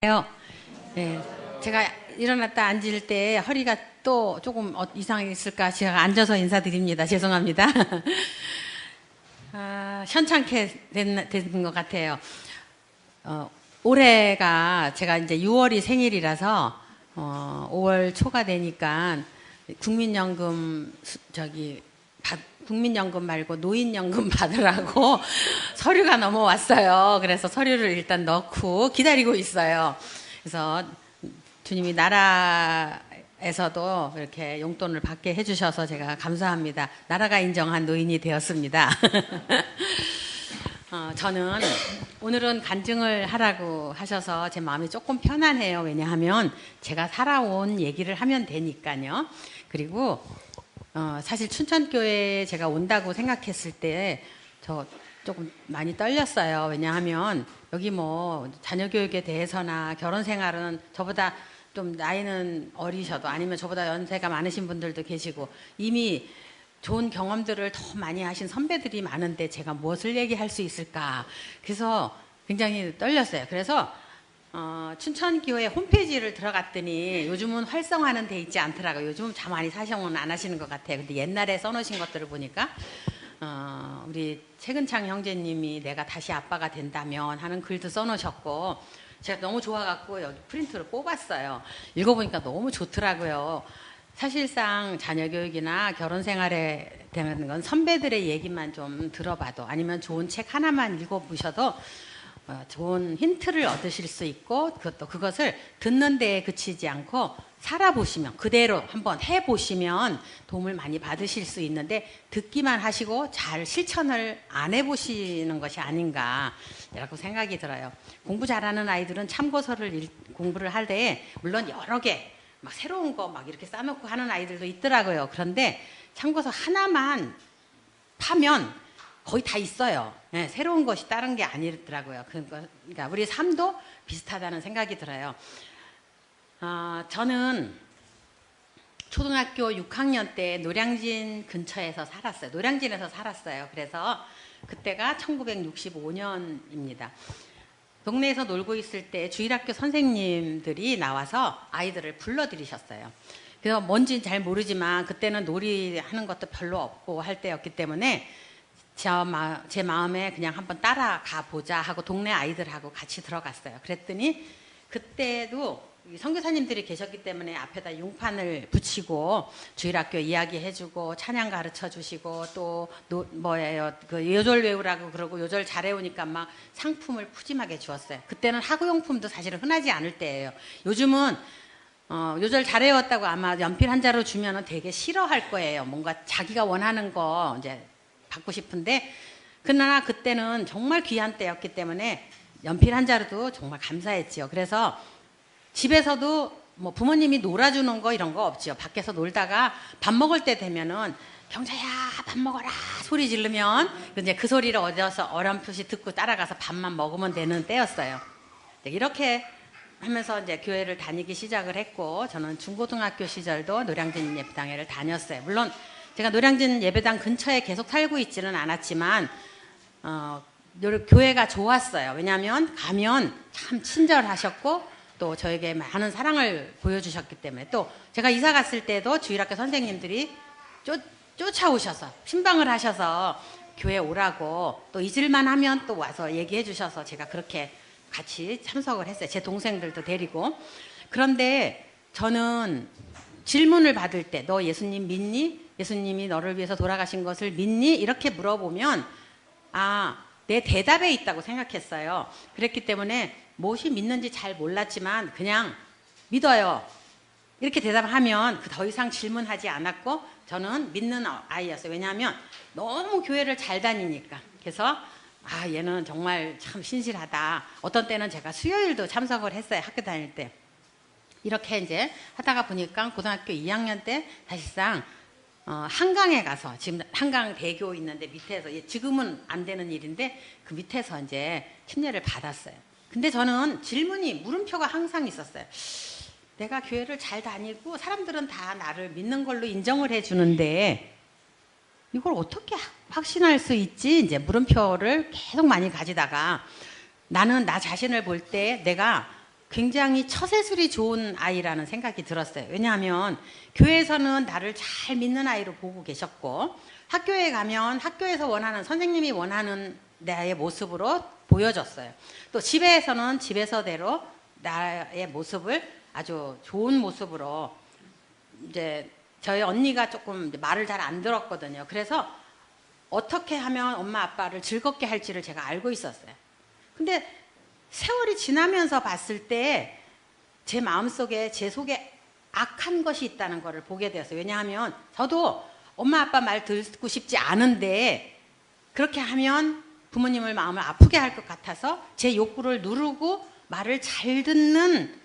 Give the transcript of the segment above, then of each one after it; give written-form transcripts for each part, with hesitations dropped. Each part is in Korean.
네, 제가 일어났다 앉을 때 허리가 또 조금 이상했을까 제가 앉아서 인사드립니다. 죄송합니다. 현찮게 된 것 같아요. 올해가 제가 이제 6월이 생일이라서 5월 초가 되니까 국민연금 국민연금 말고 노인연금 받으라고 서류가 넘어왔어요. 그래서 서류를 일단 넣고 기다리고 있어요. 그래서 주님이 나라에서도 이렇게 용돈을 받게 해주셔서 제가 감사합니다. 나라가 인정한 노인이 되었습니다. 저는 오늘은 간증을 하라고 하셔서 제 마음이 조금 편안해요. 왜냐하면 제가 살아온 얘기를 하면 되니까요. 그리고 사실 춘천교회에 제가 온다고 생각했을 때 저 조금 많이 떨렸어요. 왜냐하면 여기 뭐 자녀교육에 대해서나 결혼 생활은 저보다 좀 나이는 어리셔도 아니면 저보다 연세가 많으신 분들도 계시고 이미 좋은 경험들을 더 많이 하신 선배들이 많은데 제가 무엇을 얘기할 수 있을까. 그래서 굉장히 떨렸어요. 그래서 춘천교회 홈페이지를 들어갔더니 요즘은 활성화는 돼 있지 않더라고요. 요즘은 참 많이 사용은 안 하시는 것 같아요. 근데 옛날에 써놓으신 것들을 보니까 우리 최근창 형제님이 내가 다시 아빠가 된다면 하는 글도 써놓으셨고 제가 너무 좋아갖고 여기 프린트를 뽑았어요. 읽어보니까 너무 좋더라고요. 사실상 자녀교육이나 결혼생활에 대한 건 선배들의 얘기만 좀 들어봐도 아니면 좋은 책 하나만 읽어보셔도 좋은 힌트를 얻으실 수 있고 그것을 듣는 데에 그치지 않고 살아보시면 그대로 한번 해보시면 도움을 많이 받으실 수 있는데 듣기만 하시고 잘 실천을 안 해보시는 것이 아닌가라고 생각이 들어요. 공부 잘하는 아이들은 참고서를 공부를 할 때 물론 여러 개 막 새로운 거 막 이렇게 싸놓고 하는 아이들도 있더라고요. 그런데 참고서 하나만 파면 거의 다 있어요. 네, 새로운 것이 다른 게 아니더라고요. 그러니까 우리 삶도 비슷하다는 생각이 들어요. 저는 초등학교 6학년 때 노량진 근처에서 살았어요. 노량진에서 살았어요. 그래서 그때가 1965년입니다. 동네에서 놀고 있을 때 주일학교 선생님들이 나와서 아이들을 불러들이셨어요. 그래서 뭔지는 잘 모르지만 그때는 놀이하는 것도 별로 없고 할 때였기 때문에 제 마음에 그냥 한번 따라가 보자 하고 동네 아이들하고 같이 들어갔어요. 그랬더니 그때도 선교사님들이 계셨기 때문에 앞에다 용판을 붙이고 주일학교 이야기해주고 찬양 가르쳐주시고 또 그 요절 외우라고 그러고 요절 잘해오니까 막 상품을 푸짐하게 주었어요. 그때는 학구용품도 사실은 흔하지 않을 때예요. 요즘은 요절 잘해왔다고 아마 연필 한 자루 주면은 되게 싫어할 거예요. 뭔가 자기가 원하는 거 이제 받고 싶은데 그러나 그때는 정말 귀한 때였기 때문에 연필 한 자루도 정말 감사했지요. 그래서 집에서도 뭐 부모님이 놀아주는 거 이런 거 없지요. 밖에서 놀다가 밥 먹을 때 되면은 경자야 밥 먹어라 소리 지르면 이제 그 소리를 얻어서 어렴풋이 듣고 따라가서 밥만 먹으면 되는 때였어요. 이렇게 하면서 이제 교회를 다니기 시작을 했고 저는 중고등학교 시절도 노량진 예배당회를 다녔어요. 물론 제가 노량진 예배당 근처에 계속 살고 있지는 않았지만 교회가 좋았어요. 왜냐하면 가면 참 친절하셨고 또 저에게 많은 사랑을 보여주셨기 때문에 또 제가 이사 갔을 때도 주일학교 선생님들이 쫓아오셔서 신방을 하셔서 교회 오라고 또 잊을만 하면 또 와서 얘기해 주셔서 제가 그렇게 같이 참석을 했어요. 제 동생들도 데리고. 그런데 저는 질문을 받을 때 너 예수님 믿니? 예수님이 너를 위해서 돌아가신 것을 믿니? 이렇게 물어보면 내 대답에 있다고 생각했어요. 그랬기 때문에 무엇이 믿는지 잘 몰랐지만 그냥 믿어요. 이렇게 대답하면 더 이상 질문하지 않았고 저는 믿는 아이였어요. 왜냐하면 너무 교회를 잘 다니니까. 그래서 얘는 정말 참 신실하다. 어떤 때는 제가 수요일도 참석을 했어요. 학교 다닐 때. 이렇게 이제 하다가 보니까 고등학교 2학년 때 사실상 한강에 가서 지금 한강 대교 있는데 밑에서 지금은 안 되는 일인데 그 밑에서 이제 침례를 받았어요. 근데 저는 물음표가 항상 있었어요. 내가 교회를 잘 다니고 사람들은 다 나를 믿는 걸로 인정을 해주는데 이걸 어떻게 확신할 수 있지? 이제 물음표를 계속 많이 가지다가 나는 나 자신을 볼 때 내가 굉장히 처세술이 좋은 아이라는 생각이 들었어요. 왜냐하면 교회에서는 나를 잘 믿는 아이로 보고 계셨고, 학교에 가면 학교에서 원하는, 선생님이 원하는 나의 모습으로 보여줬어요. 또 집에서는 집에서대로 나의 모습을 아주 좋은 모습으로, 이제 저희 언니가 조금 말을 잘 안 들었거든요. 그래서 어떻게 하면 엄마 아빠를 즐겁게 할지를 제가 알고 있었어요. 근데 세월이 지나면서 봤을 때 제 마음속에, 제 속에 악한 것이 있다는 것을 보게 되었어요. 왜냐하면 저도 엄마 아빠 말 듣고 싶지 않은데 그렇게 하면 부모님을 마음을 아프게 할 것 같아서 제 욕구를 누르고 말을 잘 듣는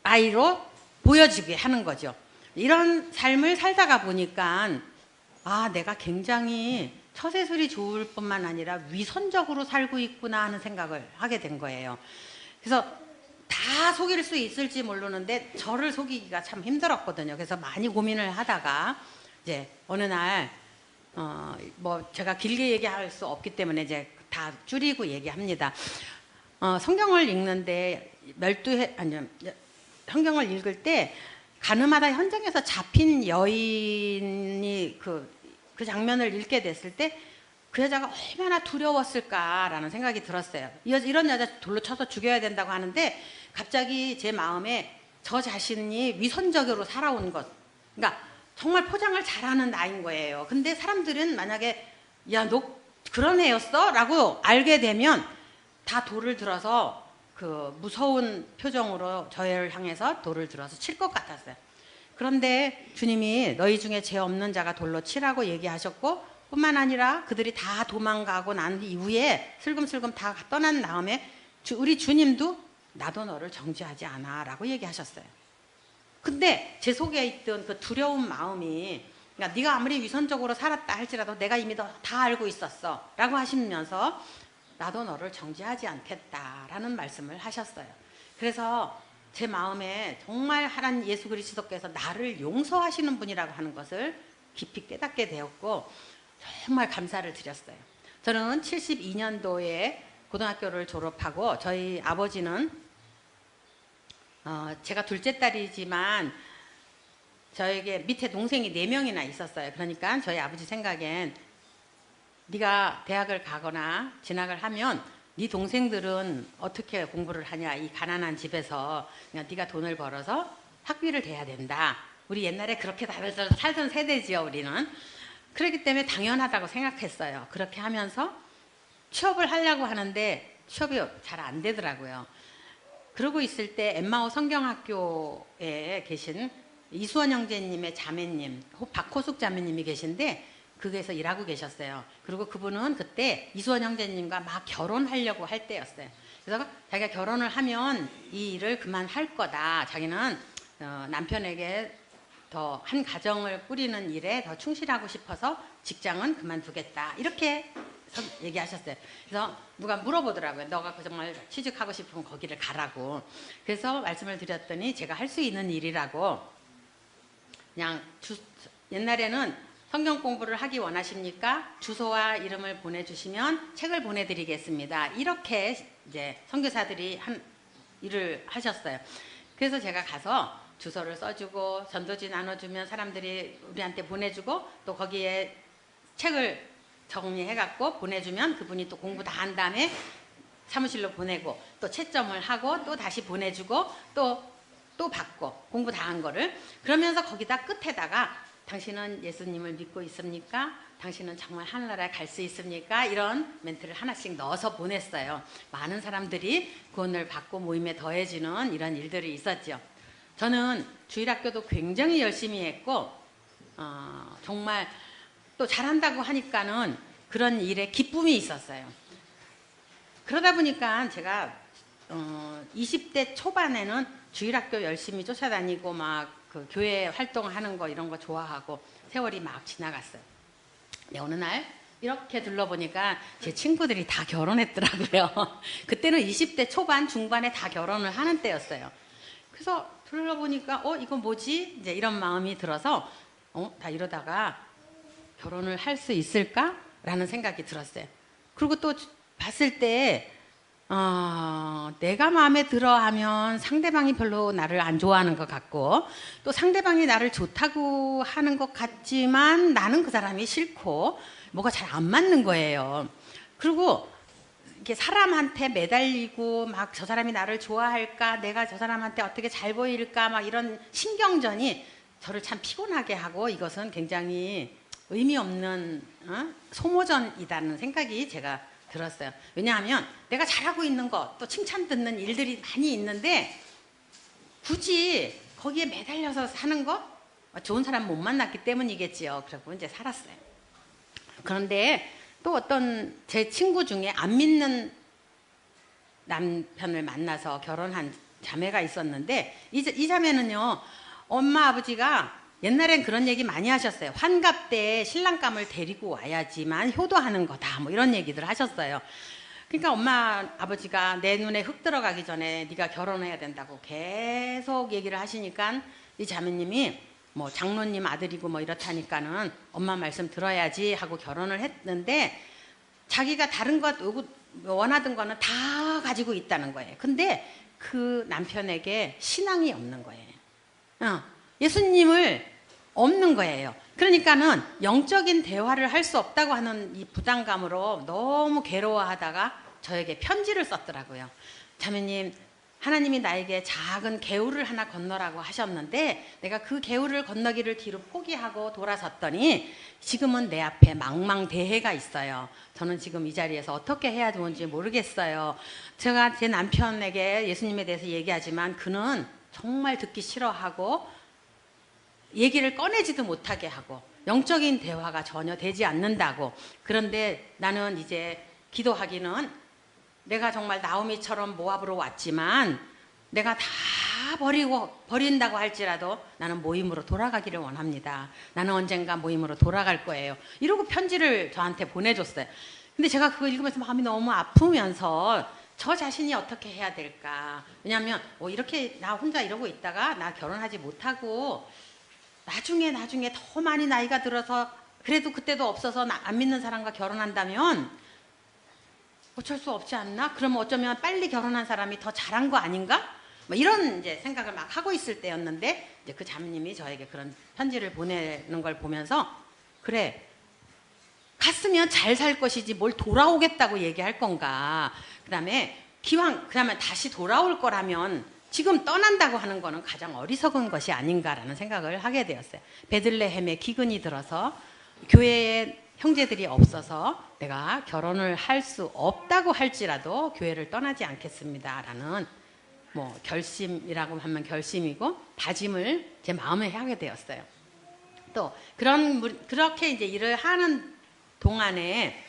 아이로 보여지게 하는 거죠. 이런 삶을 살다가 보니까 내가 굉장히 처세술이 좋을 뿐만 아니라 위선적으로 살고 있구나 하는 생각을 하게 된 거예요. 그래서 다 속일 수 있을지 모르는데 저를 속이기가 참 힘들었거든요. 그래서 많이 고민을 하다가 이제 어느 날 뭐 제가 길게 얘기할 수 없기 때문에 이제 다 줄이고 얘기합니다. 성경을 읽는데 성경을 읽을 때 가늠하다 현장에서 잡힌 여인이 그 장면을 읽게 됐을 때 그 여자가 얼마나 두려웠을까라는 생각이 들었어요. 이런 여자 돌로 쳐서 죽여야 된다고 하는데 갑자기 제 마음에 저 자신이 위선적으로 살아온 것, 그러니까 정말 포장을 잘하는 나인 거예요. 근데 사람들은 만약에 야, 너 그런 애였어? 라고 알게 되면 다 돌을 들어서 그 무서운 표정으로 저를 향해서 돌을 들어서 칠 것 같았어요. 그런데 주님이 너희 중에 죄 없는 자가 돌로 치라고 얘기하셨고, 뿐만 아니라 그들이 다 도망가고 난 이후에 슬금슬금 다 떠난 다음에 우리 주님도 나도 너를 정죄하지 않아 라고 얘기하셨어요. 근데 제 속에 있던 그 두려운 마음이, 그러니까 네가 아무리 위선적으로 살았다 할지라도 내가 이미 다 알고 있었어 라고 하시면서 나도 너를 정죄하지 않겠다라는 말씀을 하셨어요. 그래서 제 마음에 정말 하나님 예수 그리스도께서 나를 용서하시는 분이라고 하는 것을 깊이 깨닫게 되었고 정말 감사를 드렸어요. 저는 72년도에 고등학교를 졸업하고 저희 아버지는 제가 둘째 딸이지만 저에게 밑에 동생이 4명이나 있었어요. 그러니까 저희 아버지 생각엔 네가 대학을 가거나 진학을 하면 네 동생들은 어떻게 공부를 하냐, 이 가난한 집에서 그냥 네가 돈을 벌어서 학비를 대야 된다. 우리 옛날에 그렇게 살던 세대지요, 우리는. 그렇기 때문에 당연하다고 생각했어요. 그렇게 하면서 취업을 하려고 하는데 취업이 잘 안 되더라고요. 그러고 있을 때 엠마오 성경학교에 계신 이수원 형제님의 자매님, 박호숙 자매님이 계신데 거기에서 일하고 계셨어요. 그리고 그분은 그때 이수원 형제님과 막 결혼하려고 할 때였어요. 그래서 자기가 결혼을 하면 이 일을 그만할 거다. 자기는 남편에게 더 한 가정을 꾸리는 일에 더 충실하고 싶어서 직장은 그만두겠다. 이렇게 얘기하셨어요. 그래서 누가 물어보더라고요. 너가 정말 취직하고 싶으면 거기를 가라고. 그래서 말씀을 드렸더니 제가 할 수 있는 일이라고, 그냥 옛날에는 성경 공부를 하기 원하십니까? 주소와 이름을 보내주시면 책을 보내드리겠습니다. 이렇게 이제 선교사들이 일을 하셨어요. 그래서 제가 가서 주소를 써주고 전도지 나눠주면 사람들이 우리한테 보내주고 또 거기에 책을 정리해갖고 보내주면 그분이 또 공부 다 한 다음에 사무실로 보내고 또 채점을 하고 또 다시 보내주고 또 받고 공부 다 한 거를, 그러면서 거기다 끝에다가 당신은 예수님을 믿고 있습니까? 당신은 정말 하늘나라에 갈 수 있습니까? 이런 멘트를 하나씩 넣어서 보냈어요. 많은 사람들이 구원을 받고 모임에 더해지는 이런 일들이 있었죠. 저는 주일학교도 굉장히 열심히 했고 정말 또 잘한다고 하니까는 그런 일에 기쁨이 있었어요. 그러다 보니까 제가 20대 초반에는 주일학교 열심히 쫓아다니고 막 그 교회 활동하는 거 이런 거 좋아하고 세월이 막 지나갔어요. 근데 어느 날 이렇게 둘러보니까 제 친구들이 다 결혼했더라고요. 그때는 20대 초반 중반에 다 결혼을 하는 때였어요. 그래서 둘러보니까 이건 뭐지? 이제 이런 마음이 들어서 다 이러다가 결혼을 할 수 있을까? 라는 생각이 들었어요. 그리고 또 봤을 때 내가 마음에 들어 하면 상대방이 별로 나를 안 좋아하는 것 같고, 또 상대방이 나를 좋다고 하는 것 같지만 나는 그 사람이 싫고 뭐가 잘 안 맞는 거예요. 그리고 이렇게 사람한테 매달리고 막 저 사람이 나를 좋아할까, 내가 저 사람한테 어떻게 잘 보일까, 막 이런 신경전이 저를 참 피곤하게 하고, 이것은 굉장히 의미 없는 소모전이라는 생각이 제가 들었어요. 왜냐하면 내가 잘하고 있는 것, 또 칭찬 듣는 일들이 많이 있는데 굳이 거기에 매달려서 사는 거, 좋은 사람 못 만났기 때문이겠지요. 그러고 이제 살았어요. 그런데 또 어떤 제 친구 중에 안 믿는 남편을 만나서 결혼한 자매가 있었는데, 이 자매는요, 엄마 아버지가 옛날엔 그런 얘기 많이 하셨어요. 환갑 때 신랑감을 데리고 와야지만 효도하는 거다, 뭐 이런 얘기들 하셨어요. 그러니까 엄마 아버지가 내 눈에 흙 들어가기 전에 네가 결혼해야 된다고 계속 얘기를 하시니까 이 자매님이 뭐 장로님 아들이고 뭐 이렇다니까는 엄마 말씀 들어야지 하고 결혼을 했는데, 자기가 다른 것 원하던 거는 다 가지고 있다는 거예요. 근데 그 남편에게 신앙이 없는 거예요. 예수님을 없는 거예요. 그러니까는 영적인 대화를 할 수 없다고 하는 이 부담감으로 너무 괴로워하다가 저에게 편지를 썼더라고요. 자매님, 하나님이 나에게 작은 개울을 하나 건너라고 하셨는데 내가 그 개울을 건너기를 뒤로 포기하고 돌아섰더니 지금은 내 앞에 망망대해가 있어요. 저는 지금 이 자리에서 어떻게 해야 좋은지 모르겠어요. 제가 제 남편에게 예수님에 대해서 얘기하지만 그는 정말 듣기 싫어하고 얘기를 꺼내지도 못하게 하고 영적인 대화가 전혀 되지 않는다고. 그런데 나는 이제 기도하기는 내가 정말 나오미처럼 모압으로 왔지만 내가 다 버린다고 할지라도 나는 모임으로 돌아가기를 원합니다. 나는 언젠가 모임으로 돌아갈 거예요. 이러고 편지를 저한테 보내줬어요. 근데 제가 그거 읽으면서 마음이 너무 아프면서 저 자신이 어떻게 해야 될까. 왜냐하면 이렇게 나 혼자 이러고 있다가 나 결혼하지 못하고 나중에 더 많이 나이가 들어서 그래도 그때도 없어서 안 믿는 사람과 결혼한다면 어쩔 수 없지 않나? 그러면 어쩌면 빨리 결혼한 사람이 더 잘한 거 아닌가? 뭐 이런 이제 생각을 막 하고 있을 때였는데, 이제 그 자매님이 저에게 그런 편지를 보내는 걸 보면서, 그래, 갔으면 잘 살 것이지 뭘 돌아오겠다고 얘기할 건가? 그다음에 그다음에 다시 돌아올 거라면 지금 떠난다고 하는 거는 가장 어리석은 것이 아닌가라는 생각을 하게 되었어요. 베들레헴에 기근이 들어서 교회에 형제들이 없어서 내가 결혼을 할 수 없다고 할지라도 교회를 떠나지 않겠습니다라는 뭐 결심이라고 하면 결심이고 다짐을 제 마음에 하게 되었어요. 또 그렇게 이제 일을 하는 동안에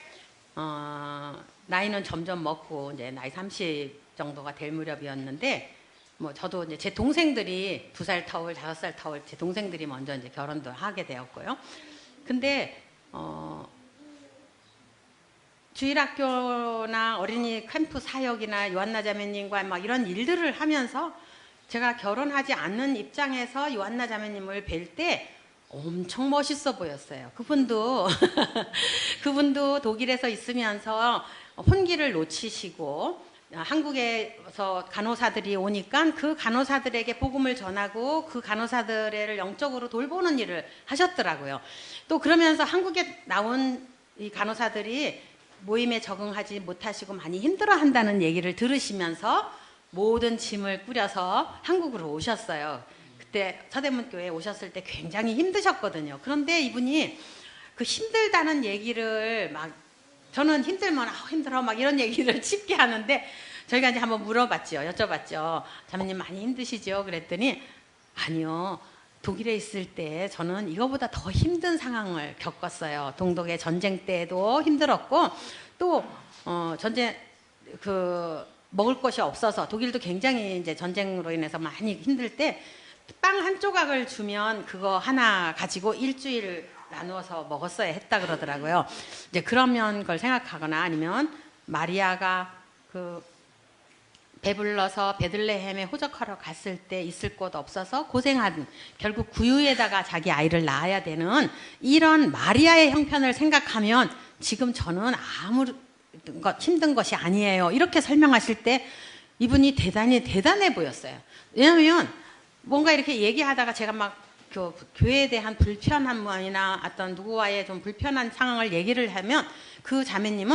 나이는 점점 먹고 이제 나이 30 정도가 될 무렵이었는데, 뭐 저도 이제 제 동생들이 2살 터울, 5살 터울 제 동생들이 먼저 이제 결혼도 하게 되었고요. 근데 주일학교나 어린이 캠프 사역이나 요한나 자매님과 막 이런 일들을 하면서 제가 결혼하지 않는 입장에서 요한나 자매님을 뵐 때 엄청 멋있어 보였어요. 그분도 독일에서 있으면서 혼기를 놓치시고 한국에서 간호사들이 오니까 그 간호사들에게 복음을 전하고 그 간호사들을 영적으로 돌보는 일을 하셨더라고요. 또 그러면서 한국에 나온 이 간호사들이 모임에 적응하지 못하시고 많이 힘들어한다는 얘기를 들으시면서 모든 짐을 꾸려서 한국으로 오셨어요. 그때 서대문교회에 오셨을 때 굉장히 힘드셨거든요. 그런데 이분이 그 힘들다는 얘기를 막, 저는 힘들면 힘들어 막 이런 얘기를 쉽게 하는데, 저희가 이제 한번 여쭤봤죠. 자매님 많이 힘드시죠? 그랬더니 아니요, 독일에 있을 때 저는 이거보다 더 힘든 상황을 겪었어요. 동독의 전쟁 때도 힘들었고, 또 전쟁 먹을 것이 없어서 독일도 굉장히 이제 전쟁으로 인해서 많이 힘들 때 빵 한 조각을 주면 그거 하나 가지고 일주일 나누어서 먹었어야 했다 그러더라고요. 이제 그러면 그걸 생각하거나 아니면 마리아가 배불러서 베들레헴에 호적하러 갔을 때 있을 곳 없어서 고생한, 결국 구유에다가 자기 아이를 낳아야 되는 이런 마리아의 형편을 생각하면 지금 저는 힘든 것이 아니에요. 이렇게 설명하실 때 이분이 대단해 보였어요. 왜냐하면 뭔가 이렇게 얘기하다가 제가 막 교회에 대한 불편함이나 어떤 누구와의 좀 불편한 상황을 얘기를 하면 그 자매님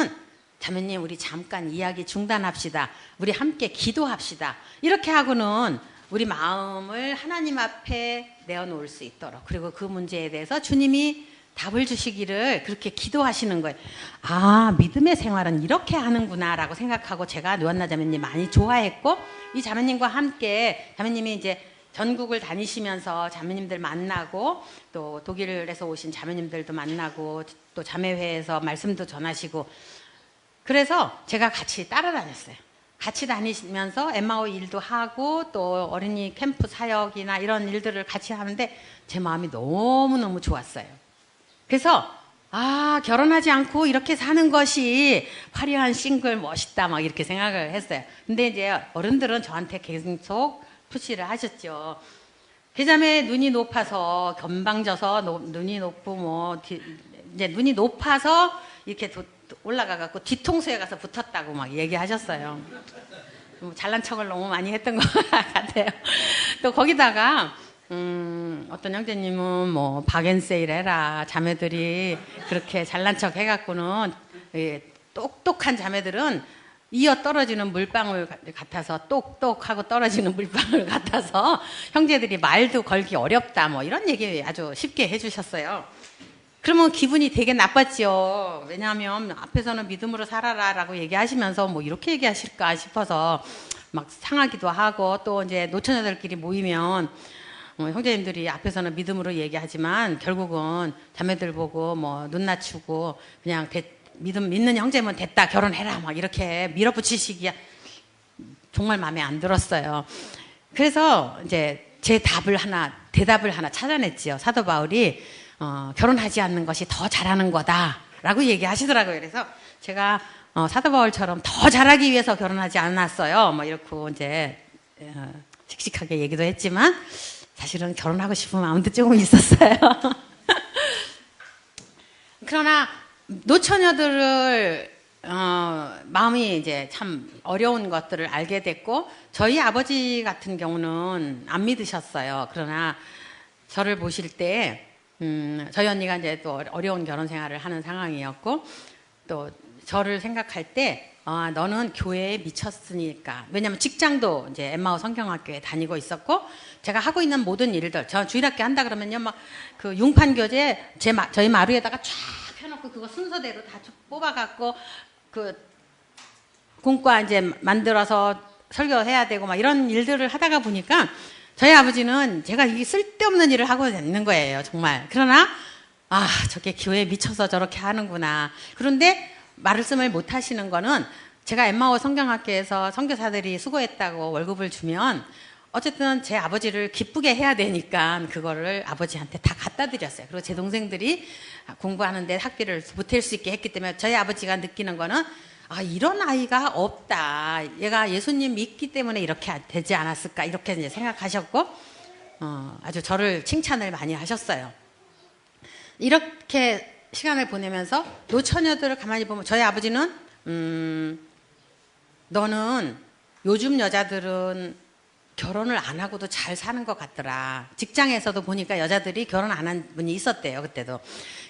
우리 잠깐 이야기 중단합시다. 우리 함께 기도합시다. 이렇게 하고는 우리 마음을 하나님 앞에 내어놓을 수 있도록, 그리고 그 문제에 대해서 주님이 답을 주시기를 그렇게 기도하시는 거예요. 아, 믿음의 생활은 이렇게 하는구나 라고 생각하고 제가 노한나 자매님 많이 좋아했고, 이 자매님과 함께 자매님이 이제 전국을 다니시면서 자매님들 만나고, 또 독일에서 오신 자매님들도 만나고, 또 자매회에서 말씀도 전하시고, 그래서 제가 같이 따라다녔어요. 같이 다니면서 엠마오 일도 하고 또 어린이 캠프 사역이나 이런 일들을 같이 하는데 제 마음이 너무너무 좋았어요. 그래서 결혼하지 않고 이렇게 사는 것이 화려한 싱글 멋있다 막 이렇게 생각을 했어요. 근데 이제 어른들은 저한테 계속 푸시를 하셨죠. 그 자매 눈이 높아서 건방져서 눈이 높고 이제 눈이 높아서 이렇게 올라가 갖고 뒤통수에 가서 붙었다고 막 얘기하셨어요. 잘난 척을 너무 많이 했던 것 같아요. 또 거기다가 어떤 형제님은 뭐 박앤세일 해라, 자매들이 그렇게 잘난 척 해갖고는 똑똑한 자매들은 이어 떨어지는 물방울 같아서, 똑똑하고 떨어지는 물방울 같아서 형제들이 말도 걸기 어렵다 뭐 이런 얘기 아주 쉽게 해주셨어요. 그러면 기분이 되게 나빴죠. 왜냐하면 앞에서는 믿음으로 살아라 라고 얘기하시면서 뭐 이렇게 얘기하실까 싶어서 막 상하기도 하고, 또 이제 노처녀들끼리 모이면 형제님들이 앞에서는 믿음으로 얘기하지만 결국은 자매들 보고 뭐 눈 낮추고 그냥 믿는 형제면 됐다, 결혼해라 막 이렇게 밀어붙이시기야 정말 마음에 안 들었어요. 그래서 이제 대답을 하나 찾아냈지요. 사도 바울이 결혼하지 않는 것이 더 잘하는 거다라고 얘기하시더라고요. 그래서 제가 사도 바울처럼 더 잘하기 위해서 결혼하지 않았어요. 뭐 이렇게 이제 씩씩하게 얘기도 했지만 사실은 결혼하고 싶은 마음도 조금 있었어요. 그러나 노처녀들을 마음이 이제 참 어려운 것들을 알게 됐고, 저희 아버지 같은 경우는 안 믿으셨어요. 그러나 저를 보실 때 저희 언니가 이제 또 어려운 결혼 생활을 하는 상황이었고, 또 저를 생각할 때 너는 교회에 미쳤으니까, 왜냐면 직장도 이제 엠마오 성경학교에 다니고 있었고, 제가 하고 있는 모든 일들, 저 주일학교 한다 그러면요 막 그 융판 교재 저희 마루에다가 쫙 펴놓고 그거 순서대로 다 뽑아갖고 그 공과 이제 만들어서 설교해야 되고 막 이런 일들을 하다가 보니까 저희 아버지는 제가 이 쓸데없는 일을 하고 있는 거예요, 정말. 그러나 저게 교회에 미쳐서 저렇게 하는구나. 그런데 말씀을 못 하시는 거는, 제가 엠마오 성경학교에서 선교사들이 수고했다고 월급을 주면 어쨌든 제 아버지를 기쁘게 해야 되니까 그거를 아버지한테 다 갖다 드렸어요. 그리고 제 동생들이 공부하는데 학비를 보탤 수 있게 했기 때문에 저희 아버지가 느끼는 거는 이런 아이가 없다, 얘가 예수님 믿기 때문에 이렇게 되지 않았을까, 이렇게 이제 생각하셨고 아주 저를 칭찬을 많이 하셨어요. 이렇게 시간을 보내면서 노처녀들을 가만히 보면 저희 아버지는 너는 요즘 여자들은 결혼을 안 하고도 잘 사는 것 같더라. 직장에서도 보니까 여자들이 결혼 안 한 분이 있었대요, 그때도.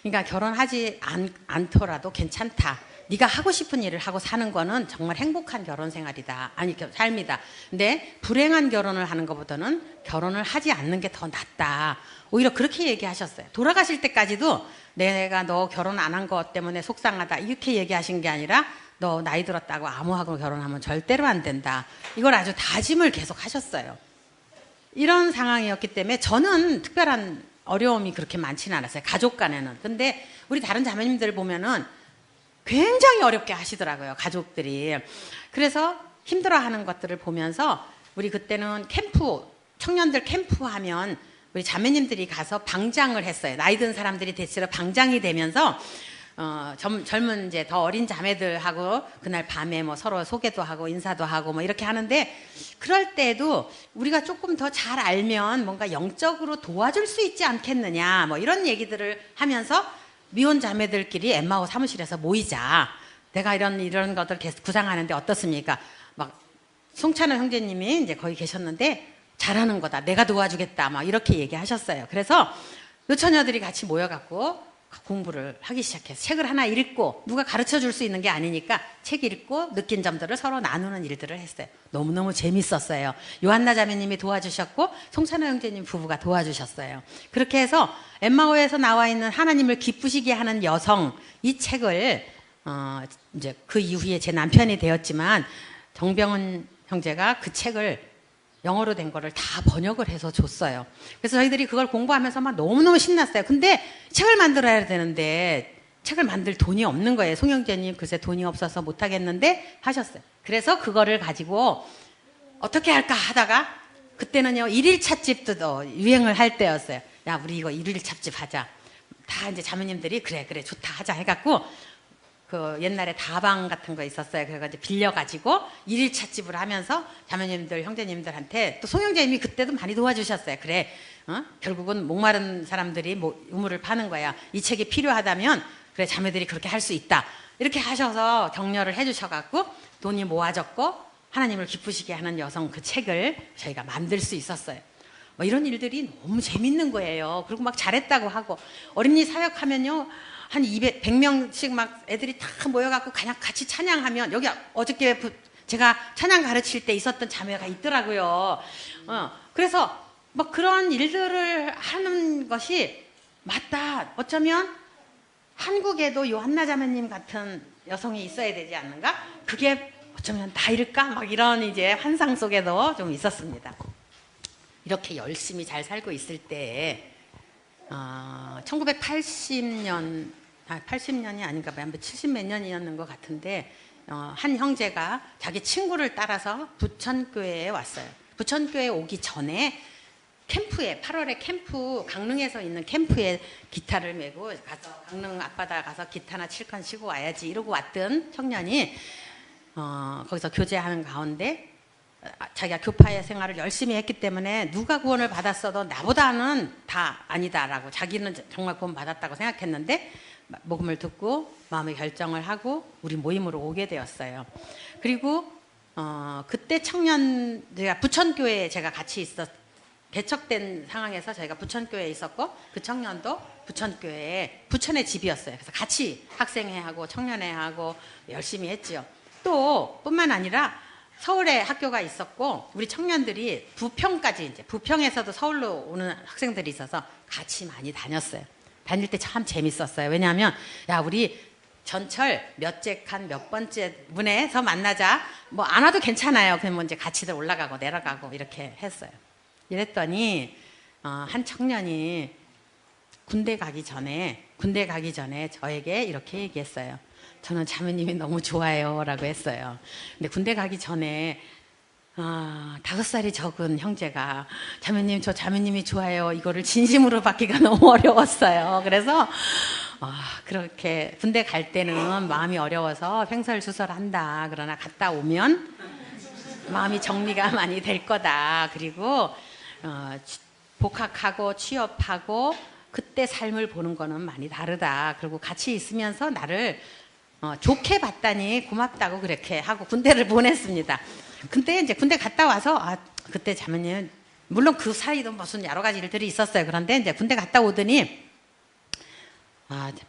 그러니까 결혼하지 않더라도 괜찮다. 네가 하고 싶은 일을 하고 사는 거는 정말 행복한 결혼 생활이다. 삶이다. 근데 불행한 결혼을 하는 것보다는 결혼을 하지 않는 게 더 낫다. 오히려 그렇게 얘기하셨어요. 돌아가실 때까지도 내가 너 결혼 안 한 것 때문에 속상하다, 이렇게 얘기하신 게 아니라 너 나이 들었다고 아무하고 결혼하면 절대로 안 된다. 이걸 아주 다짐을 계속 하셨어요. 이런 상황이었기 때문에 저는 특별한 어려움이 그렇게 많지는 않았어요, 가족 간에는. 근데 우리 다른 자매님들 보면은 굉장히 어렵게 하시더라고요, 가족들이. 그래서 힘들어하는 것들을 보면서 우리 그때는 청년들 캠프 하면 우리 자매님들이 가서 방장을 했어요. 나이 든 사람들이 대체로 방장이 되면서 젊은 이제 더 어린 자매들하고 그날 밤에 뭐 서로 소개도 하고 인사도 하고 뭐 이렇게 하는데, 그럴 때도 우리가 조금 더 잘 알면 뭔가 영적으로 도와줄 수 있지 않겠느냐 뭐 이런 얘기들을 하면서 미혼 자매들끼리 엠마오 사무실에서 모이자. 내가 이런 것들 계속 구상하는데 어떻습니까? 막 송찬호 형제님이 이제 거기 계셨는데 잘하는 거다. 내가 도와주겠다. 막 이렇게 얘기하셨어요. 그래서 노처녀들이 같이 모여갖고 공부를 하기 시작해서 책을 하나 읽고 누가 가르쳐 줄 수 있는 게 아니니까 책 읽고 느낀 점들을 서로 나누는 일들을 했어요. 너무너무 재밌었어요. 요한나 자매님이 도와주셨고 송찬호 형제님 부부가 도와주셨어요. 그렇게 해서 엠마오에서 나와 있는 하나님을 기쁘시게 하는 여성 이 책을 이제 그 이후에 제 남편이 되었지만 정병은 형제가 그 책을 영어로 된 거를 다 번역을 해서 줬어요. 그래서 저희들이 그걸 공부하면서 막 너무너무 신났어요. 근데 책을 만들어야 되는데 책을 만들 돈이 없는 거예요. 송영재님 글쎄 돈이 없어서 못하겠는데 하셨어요. 그래서 그거를 가지고 어떻게 할까 하다가 그때는요 일일 찻집도 유행을 할 때였어요. 야 우리 이거 일일 찻집 하자. 다 이제 자매님들이 그래 좋다 하자 해갖고 그 옛날에 다방 같은 거 있었어요. 그래서 이제 빌려가지고 일일 찻집을 하면서 자매님들, 형제님들한테 또 송영재님이 그때도 많이 도와주셨어요. 그래, 결국은 목마른 사람들이 뭐 우물을 파는 거야. 이 책이 필요하다면 그래 자매들이 그렇게 할 수 있다. 이렇게 하셔서 격려를 해주셔갖고 돈이 모아졌고 하나님을 기쁘시게 하는 여성 그 책을 저희가 만들 수 있었어요. 뭐 이런 일들이 너무 재밌는 거예요. 그리고 막 잘했다고 하고 어린이 사역하면요. 한 100명씩 막 애들이 다 모여갖고 그냥 같이 찬양하면 여기 어저께 제가 찬양 가르칠 때 있었던 자매가 있더라고요. 그래서 뭐 그런 일들을 하는 것이 맞다. 어쩌면 한국에도 요한나 자매님 같은 여성이 있어야 되지 않는가? 그게 어쩌면 나일까? 막 이런 이제 환상 속에도 좀 있었습니다. 이렇게 열심히 잘 살고 있을 때 1980년 80년이 아닌가 봐요. 70몇 년이었는 것 같은데 한 형제가 자기 친구를 따라서 부천교회에 왔어요. 부천교회에 오기 전에 캠프에 8월에 캠프 강릉에서 있는 캠프에 기타를 메고 가서 강릉 앞바다 가서 기타나 칠건 치고 와야지 이러고 왔던 청년이 거기서 교제하는 가운데 자기가 교파의 생활을 열심히 했기 때문에 누가 구원을 받았어도 나보다는 다 아니다라고 자기는 정말 구원 받았다고 생각했는데 복음을 듣고 마음의 결정을 하고 우리 모임으로 오게 되었어요. 그리고 그때 제가 부천교회에 제가 같이 개척된 상황에서 저희가 부천교회에 있었고 그 청년도 부천교회에 부천의 집이었어요. 그래서 같이 학생회하고 청년회하고 열심히 했죠. 또 뿐만 아니라 서울에 학교가 있었고 우리 청년들이 부평까지 이제 부평에서도 서울로 오는 학생들이 있어서 같이 많이 다녔어요. 다닐 때 참 재밌었어요. 왜냐하면 야 우리 전철 몇째 칸 몇 번째 문에서 만나자. 뭐 안 와도 괜찮아요. 그냥 뭐 이제 같이들 올라가고 내려가고 이렇게 했어요. 이랬더니 한 청년이 군대 가기 전에 저에게 이렇게 얘기했어요. 저는 자매님이 너무 좋아요 라고 했어요. 근데 군대 가기 전에 5살이 적은 형제가 자매님 저 자매님이 좋아요 이거를 진심으로 받기가 너무 어려웠어요. 그래서 그렇게 군대 갈 때는 마음이 어려워서 횡설수설한다. 그러나 갔다 오면 마음이 정리가 많이 될 거다. 그리고 복학하고 취업하고 그때 삶을 보는 거는 많이 다르다. 그리고 같이 있으면서 나를 좋게 봤다니 고맙다고 그렇게 하고 군대를 보냈습니다. 근데 이제 군대 갔다 와서 그때 자매님 물론 그 사이도 무슨 여러 가지 일들이 있었어요. 그런데 이제 군대 갔다 오더니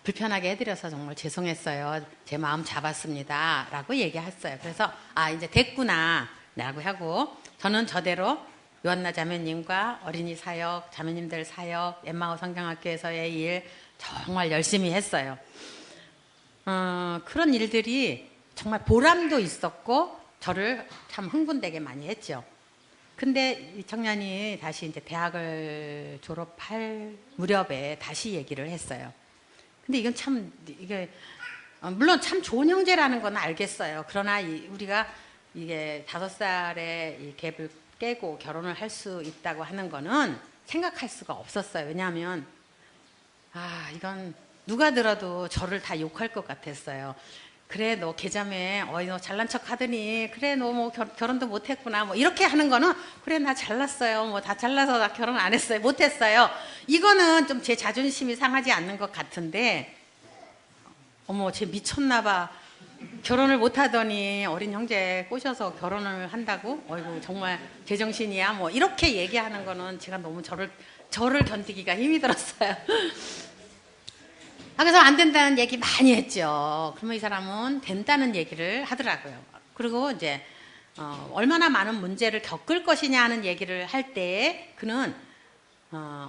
불편하게 해드려서 정말 죄송했어요. 제 마음 잡았습니다. 라고 얘기했어요. 그래서 이제 됐구나 라고 하고 저는 저대로 요한나 자매님과 어린이 사역, 자매님들 사역, 엠마오 성경학교에서의 일 정말 열심히 했어요. 그런 일들이 정말 보람도 있었고 저를 참 흥분되게 많이 했죠. 근데 이 청년이 다시 이제 대학을 졸업할 무렵에 다시 얘기를 했어요. 근데 이건 참 이게 물론 참 좋은 형제라는 건 알겠어요. 그러나 우리가 이게 5살에 이 갭을 깨고 결혼을 할 수 있다고 하는 거는 생각할 수가 없었어요. 왜냐하면 이건 누가 들어도 저를 다 욕할 것 같았어요. 그래 너 계자매 너 잘난 척 하더니 그래 너 뭐 결혼도 못했구나 뭐 이렇게 하는 거는 그래 나 잘났어요 뭐 다 잘나서 나 결혼 안 했어요 못했어요 이거는 좀 제 자존심이 상하지 않는 것 같은데 어머 쟤 미쳤나 봐 결혼을 못 하더니 어린 형제 꼬셔서 결혼을 한다고? 어이구 정말 제정신이야? 뭐 이렇게 얘기하는 거는 제가 너무 저를 견디기가 힘이 들었어요. 그래서 안 된다는 얘기 많이 했죠. 그러면 이 사람은 된다는 얘기를 하더라고요. 그리고 이제 얼마나 많은 문제를 겪을 것이냐 하는 얘기를 할 때 그는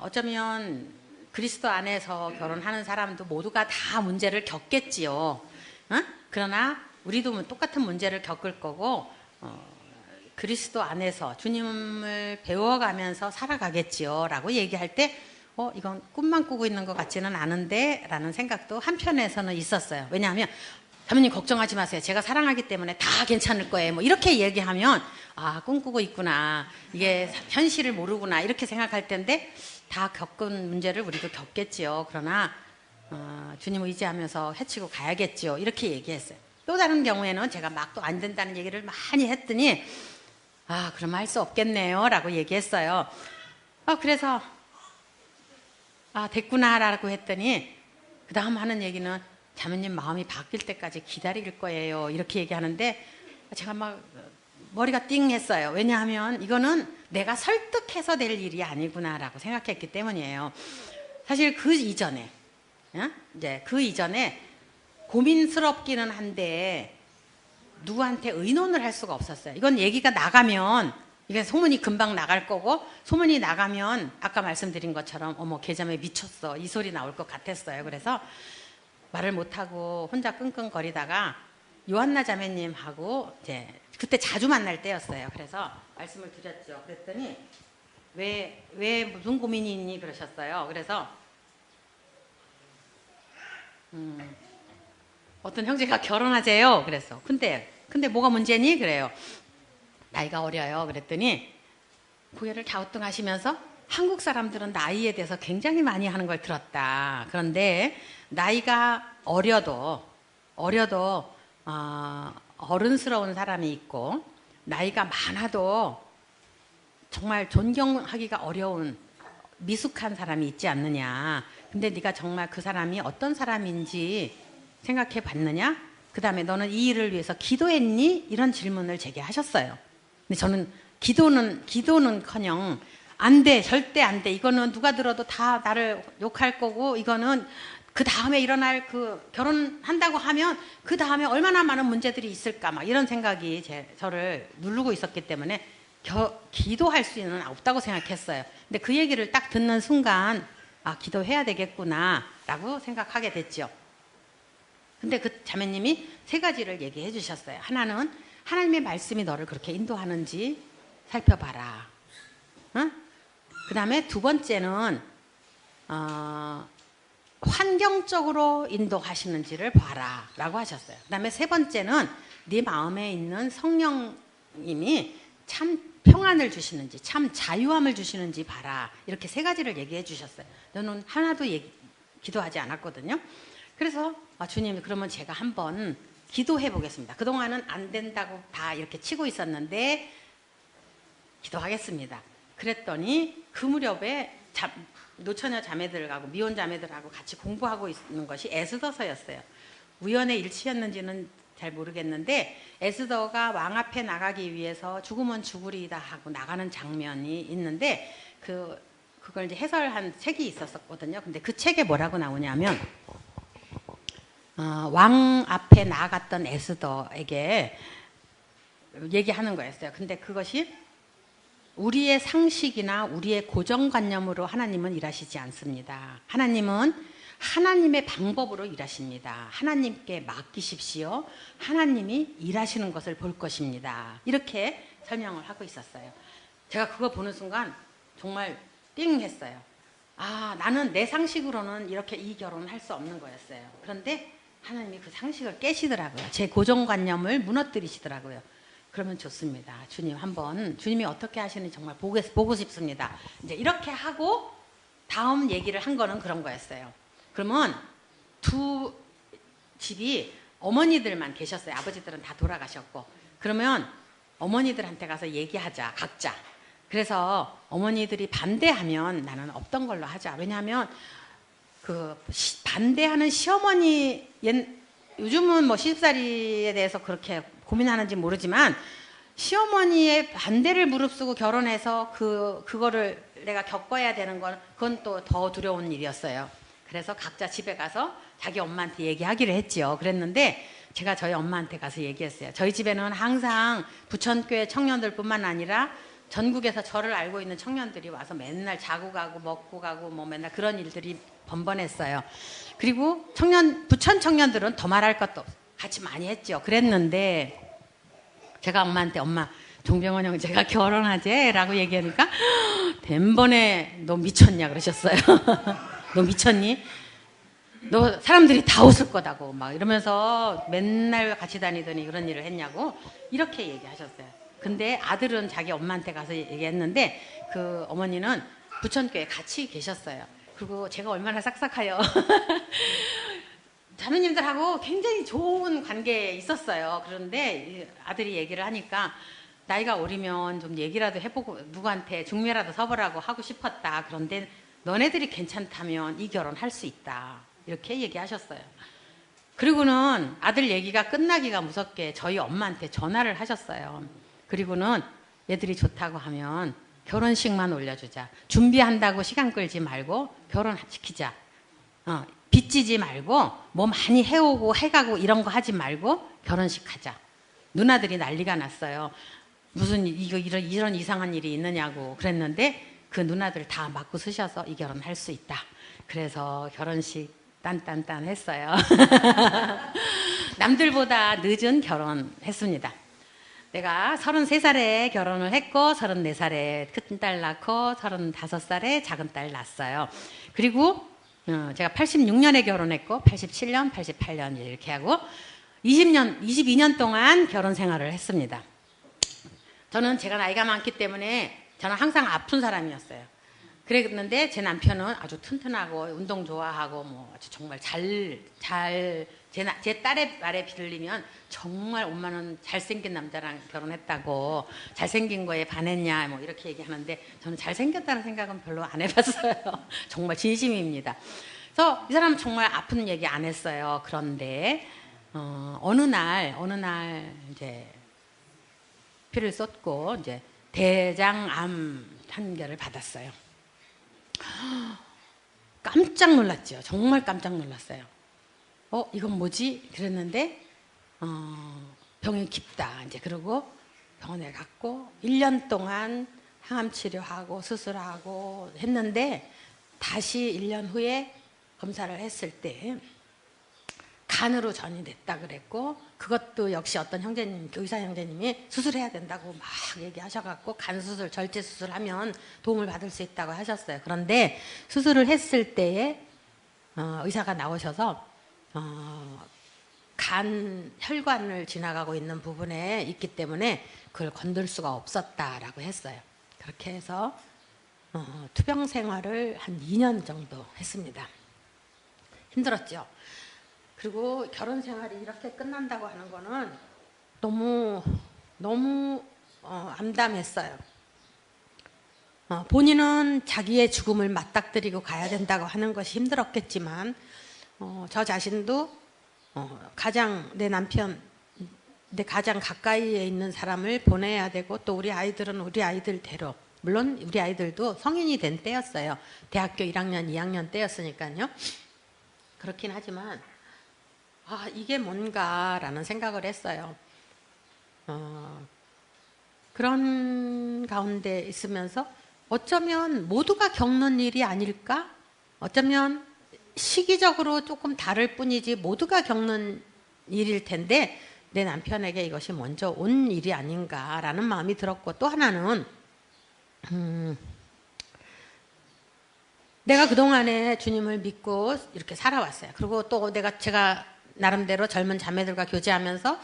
어쩌면 그리스도 안에서 결혼하는 사람도 모두가 다 문제를 겪겠지요. 그러나 우리도 똑같은 문제를 겪을 거고 그리스도 안에서 주님을 배워가면서 살아가겠지요 라고 얘기할 때 이건 꿈만 꾸고 있는 것 같지는 않은데 라는 생각도 한편에서는 있었어요. 왜냐하면 자매님 걱정하지 마세요. 제가 사랑하기 때문에 다 괜찮을 거예요. 뭐 이렇게 얘기하면 꿈꾸고 있구나. 이게 현실을 모르구나. 이렇게 생각할 텐데 다 겪은 문제를 우리도 겪겠지요. 그러나 주님 의지하면서 헤치고 가야겠지요. 이렇게 얘기했어요. 또 다른 경우에는 제가 막 또 안 된다는 얘기를 많이 했더니 그럼 할 수 없겠네요 라고 얘기했어요. 그래서 됐구나 라고 했더니 그 다음 하는 얘기는 자매님 마음이 바뀔 때까지 기다릴 거예요 이렇게 얘기하는데 제가 막 머리가 띵 했어요. 왜냐하면 이거는 내가 설득해서 될 일이 아니구나 라고 생각했기 때문이에요. 사실 그 이전에 고민스럽기는 한데 누구한테 의논을 할 수가 없었어요. 이건 얘기가 나가면 이게 소문이 금방 나갈 거고 소문이 나가면 아까 말씀드린 것처럼 어머 계자매 미쳤어 이 소리 나올 것 같았어요. 그래서 말을 못하고 혼자 끙끙거리다가 요한나 자매님하고 이제 그때 자주 만날 때였어요. 그래서 말씀을 드렸죠. 그랬더니 왜 무슨 고민이 있니 그러셨어요. 그래서 어떤 형제가 결혼하재요. 그랬어. 근데 뭐가 문제니? 그래요. 나이가 어려요. 그랬더니 고개를 갸우뚱하시면서 한국 사람들은 나이에 대해서 굉장히 많이 하는 걸 들었다. 그런데 나이가 어려도 어른스러운 사람이 있고 나이가 많아도 정말 존경하기가 어려운 미숙한 사람이 있지 않느냐. 근데 네가 정말 그 사람이 어떤 사람인지 생각해 봤느냐? 그 다음에 너는 이 일을 위해서 기도했니? 이런 질문을 제게 하셨어요. 근데 저는 기도는커녕 안 돼, 절대 안 돼. 이거는 누가 들어도 다 나를 욕할 거고 이거는 그 다음에 일어날 결혼한다고 하면 그 다음에 얼마나 많은 문제들이 있을까 막 이런 생각이 저를 누르고 있었기 때문에 기도할 수는 없다고 생각했어요. 근데 그 얘기를 딱 듣는 순간 기도해야 되겠구나 라고 생각하게 됐죠. 근데 그 자매님이 3가지를 얘기해 주셨어요. 하나는 하나님의 말씀이 너를 그렇게 인도하는지 살펴봐라. 그 다음에 2번째는 환경적으로 인도하시는지를 봐라 라고 하셨어요. 그 다음에 3번째는 네 마음에 있는 성령님이 참 평안을 주시는지 참 자유함을 주시는지 봐라. 이렇게 3가지를 얘기해 주셨어요. 저는 하나도 기도하지 않았거든요. 그래서 주님 그러면 제가 한번 기도해 보겠습니다. 그동안은 안 된다고 다 이렇게 치고 있었는데 기도하겠습니다. 그랬더니 그 무렵에 노처녀 자매들하고 미혼 자매들하고 같이 공부하고 있는 것이 에스더서였어요. 우연의 일치였는지는 잘 모르겠는데 에스더가 왕 앞에 나가기 위해서 죽으면 죽으리이다 하고 나가는 장면이 있는데 그걸 이제 해설한 책이 있었거든요. 근데 그 책에 뭐라고 나오냐면 왕 앞에 나갔던 에스더에게 얘기하는 거였어요. 근데 그것이 우리의 상식이나 우리의 고정관념으로 하나님은 일하시지 않습니다. 하나님은 하나님의 방법으로 일하십니다. 하나님께 맡기십시오. 하나님이 일하시는 것을 볼 것입니다. 이렇게 설명을 하고 있었어요. 제가 그거 보는 순간 정말 띵 했어요. 나는 내 상식으로는 이렇게 이 결혼을 할 수 없는 거였어요. 그런데 하나님이 그 상식을 깨시더라고요. 제 고정관념을 무너뜨리시더라고요. 그러면 좋습니다. 주님 한번 주님이 어떻게 하시는지 정말 보고 싶습니다. 이제 이렇게 하고 다음 얘기를 한 거는 그런 거였어요. 그러면 2 집이 어머니들만 계셨어요. 아버지들은 다 돌아가셨고. 그러면 어머니들한테 가서 얘기하자 각자. 그래서 어머니들이 반대하면 나는 없던 걸로 하자. 왜냐하면 그 반대하는 시어머니 요즘은 뭐 시집살이에 대해서 그렇게 고민하는지 모르지만 시어머니의 반대를 무릅쓰고 결혼해서 그거를 내가 겪어야 되는 건 그건 또 더 두려운 일이었어요. 그래서 각자 집에 가서 자기 엄마한테 얘기하기로 했지요. 그랬는데 제가 저희 엄마한테 가서 얘기했어요. 저희 집에는 항상 부천교회 청년들뿐만 아니라 전국에서 저를 알고 있는 청년들이 와서 맨날 자고 가고 먹고 가고 뭐 맨날 그런 일들이 번번했어요. 그리고 부천 청년들은 더 말할 것도 없어요. 같이 많이 했죠. 그랬는데 제가 엄마한테 엄마 종병원 형제가 결혼하재 라고 얘기하니까 덴번에 너 미쳤냐 그러셨어요. 너 미쳤니? 너 사람들이 다 웃을 거다고 막 이러면서 맨날 같이 다니더니 그런 일을 했냐고 이렇게 얘기하셨어요. 근데 아들은 자기 엄마한테 가서 얘기했는데 그 어머니는 부천교회에 같이 계셨어요. 그리고 제가 얼마나 싹싹하여 자매님들하고 굉장히 좋은 관계에 있었어요. 그런데 아들이 얘기를 하니까 나이가 어리면 좀 얘기라도 해보고 누구한테 중매라도 서보라고 하고 싶었다. 그런데 너네들이 괜찮다면 이 결혼 할 수 있다. 이렇게 얘기하셨어요. 그리고는 아들 얘기가 끝나기가 무섭게 저희 엄마한테 전화를 하셨어요. 그리고는 얘들이 좋다고 하면 결혼식만 올려주자. 준비한다고 시간 끌지 말고 결혼시키자. 빚지지 말고 뭐 많이 해오고 해가고 이런 거 하지 말고 결혼식 하자. 누나들이 난리가 났어요. 무슨 이런 이상한 일이 있느냐고 그랬는데 그 누나들 다 맞고 쓰셔서 이 결혼 할 수 있다. 그래서 결혼식 딴딴딴 했어요. 남들보다 늦은 결혼했습니다. 내가 33살에 결혼을 했고 34살에 큰 딸 낳고 35살에 작은 딸 낳았어요. 그리고 제가 86년에 결혼했고 87년, 88년 이렇게 하고 22년 동안 결혼 생활을 했습니다. 저는 제가 나이가 많기 때문에 저는 항상 아픈 사람이었어요. 그랬는데 제 남편은 아주 튼튼하고 운동 좋아하고 뭐 아주 정말 제 딸의 말에 빌리면 정말 엄마는 잘생긴 남자랑 결혼했다고 잘생긴 거에 반했냐 뭐 이렇게 얘기하는데 저는 잘생겼다는 생각은 별로 안 해봤어요. 정말 진심입니다. 그래서 이 사람은 정말 아픈 얘기 안 했어요. 그런데 어느 날 이제 피를 쏟고 이제 대장암 판결을 받았어요. 깜짝 놀랐죠. 정말 깜짝 놀랐어요. 이건 뭐지? 그랬는데 병이 깊다. 이제 그러고 병원에 갔고 1년 동안 항암 치료하고 수술하고 했는데 다시 1년 후에 검사를 했을 때 간으로 전이됐다 그랬고 그것도 역시 어떤 형제님, 의사 형제님이 수술해야 된다고 막 얘기하셔갖고 간 수술, 절제 수술하면 도움을 받을 수 있다고 하셨어요. 그런데 수술을 했을 때에 의사가 나오셔서 간 혈관을 지나가고 있는 부분에 있기 때문에 그걸 건들 수가 없었다라고 했어요. 그렇게 해서 투병 생활을 한 2년 정도 했습니다. 힘들었죠. 그리고 결혼 생활이 이렇게 끝난다고 하는 거는 너무 암담했어요. 본인은 자기의 죽음을 맞닥뜨리고 가야 된다고 하는 것이 힘들었겠지만 저 자신도 가장 내 남편, 내 가장 가까이에 있는 사람을 보내야 되고 또 우리 아이들은 우리 아이들대로 물론 우리 아이들도 성인이 된 때였어요. 대학교 1학년, 2학년 때였으니까요. 그렇긴 하지만 이게 뭔가라는 생각을 했어요. 그런 가운데 있으면서 어쩌면 모두가 겪는 일이 아닐까? 어쩌면 시기적으로 조금 다를 뿐이지 모두가 겪는 일일 텐데 내 남편에게 이것이 먼저 온 일이 아닌가라는 마음이 들었고 또 하나는 내가 그동안에 주님을 믿고 이렇게 살아왔어요. 그리고 또 제가 나름대로 젊은 자매들과 교제하면서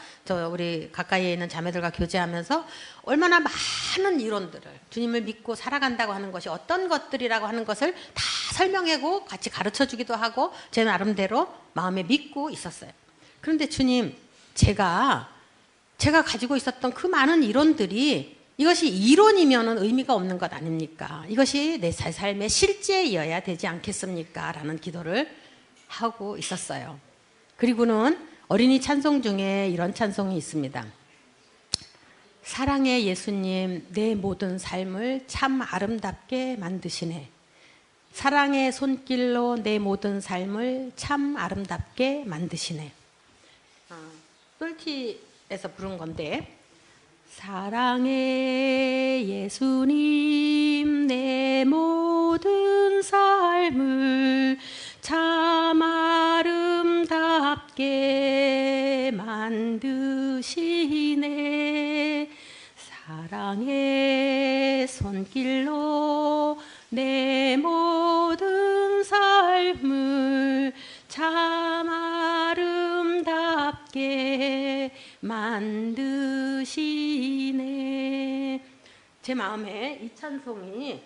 우리 가까이에 있는 자매들과 교제하면서 얼마나 많은 이론들을 주님을 믿고 살아간다고 하는 것이 어떤 것들이라고 하는 것을 다 설명하고 같이 가르쳐주기도 하고 제 나름대로 마음에 믿고 있었어요. 그런데 주님, 제가 가지고 있었던 그 많은 이론들이 이것이 이론이면 의미가 없는 것 아닙니까? 이것이 내 삶의 실제이어야 되지 않겠습니까? 라는 기도를 하고 있었어요. 그리고는 어린이 찬송 중에 이런 찬송이 있습니다. 사랑의 예수님, 내 모든 삶을 참 아름답게 만드시네. 사랑의 손길로 내 모든 삶을 참 아름답게 만드시네. 똘티에서 부른 건데, 사랑의 예수님, 내 모든 삶을 참 아름답게 만드시네. 사랑의 손길로 내 모든 삶을 참 아름답게 만드시네. 제 마음에 이 찬송이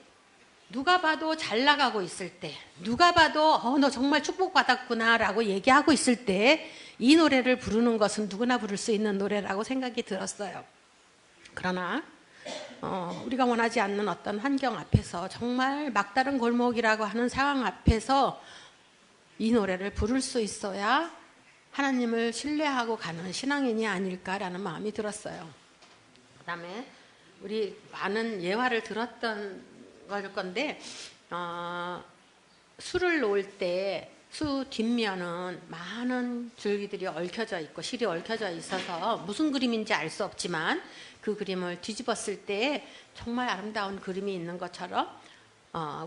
누가 봐도 잘 나가고 있을 때, 누가 봐도 너 정말 축복받았구나 라고 얘기하고 있을 때 이 노래를 부르는 것은 누구나 부를 수 있는 노래라고 생각이 들었어요. 그러나 우리가 원하지 않는 어떤 환경 앞에서, 정말 막다른 골목이라고 하는 상황 앞에서 이 노래를 부를 수 있어야 하나님을 신뢰하고 가는 신앙인이 아닐까라는 마음이 들었어요. 그 다음에 우리 많은 예화를 들었던 걸 건데, 술을 놓을 때 수 뒷면은 많은 줄기들이 얽혀져 있고 실이 얽혀져 있어서 무슨 그림인지 알 수 없지만 그 그림을 뒤집었을 때 정말 아름다운 그림이 있는 것처럼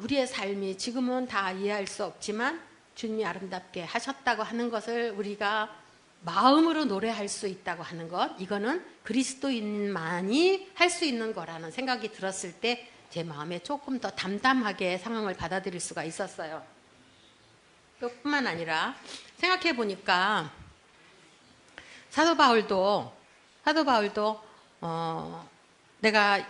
우리의 삶이 지금은 다 이해할 수 없지만 주님이 아름답게 하셨다고 하는 것을 우리가 마음으로 노래할 수 있다고 하는 것, 이거는 그리스도인만이 할 수 있는 거라는 생각이 들었을 때 제 마음에 조금 더 담담하게 상황을 받아들일 수가 있었어요. 뿐만 아니라 생각해 보니까 사도 바울도 내가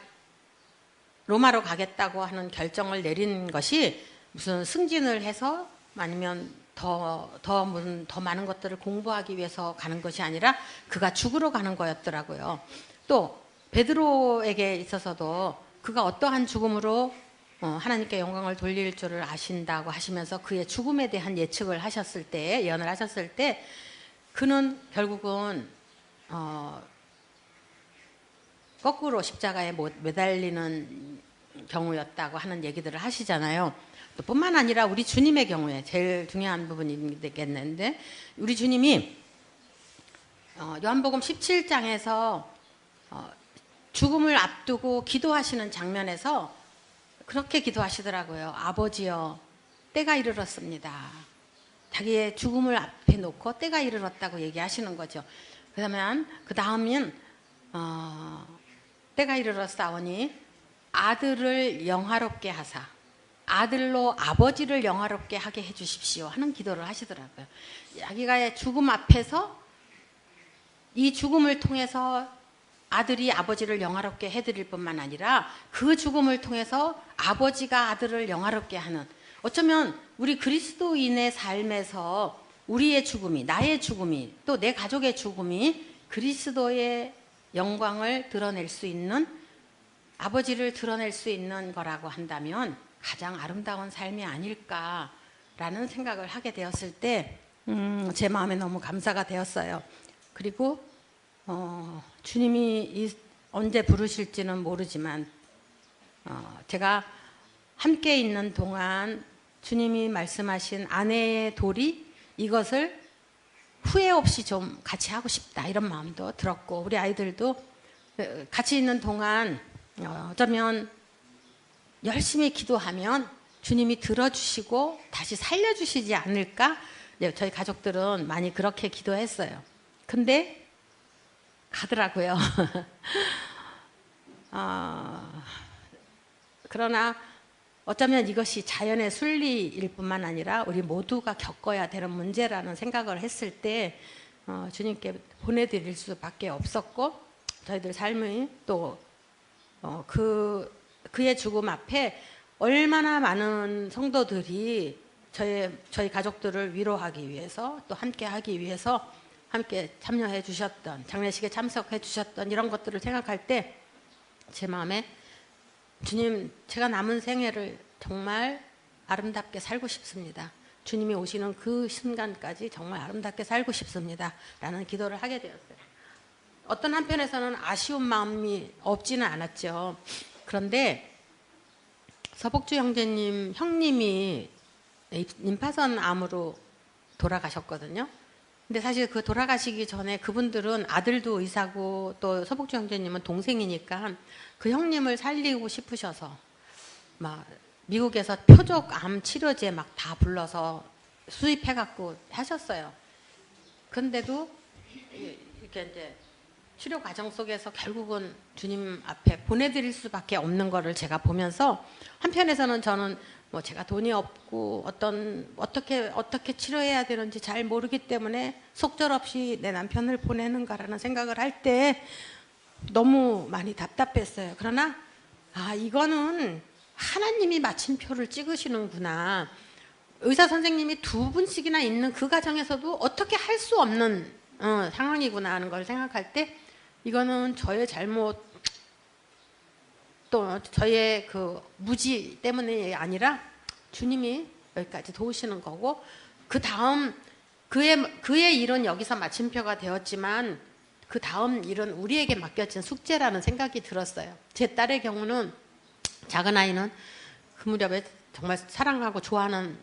로마로 가겠다고 하는 결정을 내린 것이 무슨 승진을 해서 아니면 더 많은 것들을 공부하기 위해서 가는 것이 아니라 그가 죽으러 가는 거였더라고요. 또 베드로에게 있어서도 그가 어떠한 죽음으로 하나님께 영광을 돌릴 줄을 아신다고 하시면서 그의 죽음에 대한 예측을 하셨을 때, 예언을 하셨을 때 그는 결국은 거꾸로 십자가에 매달리는 경우였다고 하는 얘기들을 하시잖아요. 또 뿐만 아니라 우리 주님의 경우에 제일 중요한 부분이 되겠는데, 우리 주님이 요한복음 17장에서 죽음을 앞두고 기도하시는 장면에서 그렇게 기도하시더라고요. 아버지여, 때가 이르렀습니다. 자기의 죽음을 앞에 놓고 때가 이르렀다고 얘기하시는 거죠. 그러면 그 다음은 때가 이르렀사오니 아들을 영화롭게 하사 아들로 아버지를 영화롭게 하게 해주십시오 하는 기도를 하시더라고요. 자기가 죽음 앞에서 이 죽음을 통해서 아들이 아버지를 영화롭게 해드릴 뿐만 아니라 그 죽음을 통해서 아버지가 아들을 영화롭게 하는, 어쩌면 우리 그리스도인의 삶에서 우리의 죽음이, 나의 죽음이, 또 내 가족의 죽음이 그리스도의 영광을 드러낼 수 있는, 아버지를 드러낼 수 있는 거라고 한다면 가장 아름다운 삶이 아닐까라는 생각을 하게 되었을 때 제 마음에 너무 감사가 되었어요. 그리고 주님이 언제 부르실지는 모르지만 제가 함께 있는 동안 주님이 말씀하신 아내의 도리, 이것을 후회 없이 좀 같이 하고 싶다, 이런 마음도 들었고, 우리 아이들도 같이 있는 동안 어쩌면 열심히 기도하면 주님이 들어주시고 다시 살려주시지 않을까? 저희 가족들은 많이 그렇게 기도했어요. 근데 가더라고요. 그러나 어쩌면 이것이 자연의 순리일 뿐만 아니라 우리 모두가 겪어야 되는 문제라는 생각을 했을 때 주님께 보내드릴 수밖에 없었고, 저희들 삶이 또 그의 죽음 앞에 얼마나 많은 성도들이 저희 가족들을 위로하기 위해서, 또 함께 하기 위해서 함께 참여해 주셨던, 장례식에 참석해 주셨던 이런 것들을 생각할 때 제 마음에 주님, 제가 남은 생애를 정말 아름답게 살고 싶습니다. 주님이 오시는 그 순간까지 정말 아름답게 살고 싶습니다. 라는 기도를 하게 되었어요. 어떤 한편에서는 아쉬운 마음이 없지는 않았죠. 그런데 서복주 형님이 임파선 암으로 돌아가셨거든요. 근데 사실 그 돌아가시기 전에 그분들은 아들도 의사고 또 서복주 형제님은 동생이니까 그 형님을 살리고 싶으셔서 막 미국에서 표적 암 치료제 막 다 불러서 수입해갖고 하셨어요. 그런데도 이렇게 이제 치료 과정 속에서 결국은 주님 앞에 보내드릴 수밖에 없는 거를 제가 보면서 한편에서는 저는 뭐 제가 돈이 없고 어떻게 치료해야 되는지 잘 모르기 때문에 속절없이 내 남편을 보내는가라는 생각을 할 때 너무 많이 답답했어요. 그러나 이거는 하나님이 마침표를 찍으시는구나. 의사 선생님이 2분씩이나 있는 그 가정에서도 어떻게 할 수 없는 상황이구나 하는 걸 생각할 때 이거는 저의 잘못 또 저의 그 무지 때문이 아니라 주님이 여기까지 도우시는 거고 그 다음 그의 일은 여기서 마침표가 되었지만 그 다음 일은 우리에게 맡겨진 숙제라는 생각이 들었어요. 제 딸의 경우는 작은 아이는 그 무렵에 정말 사랑하고 좋아하는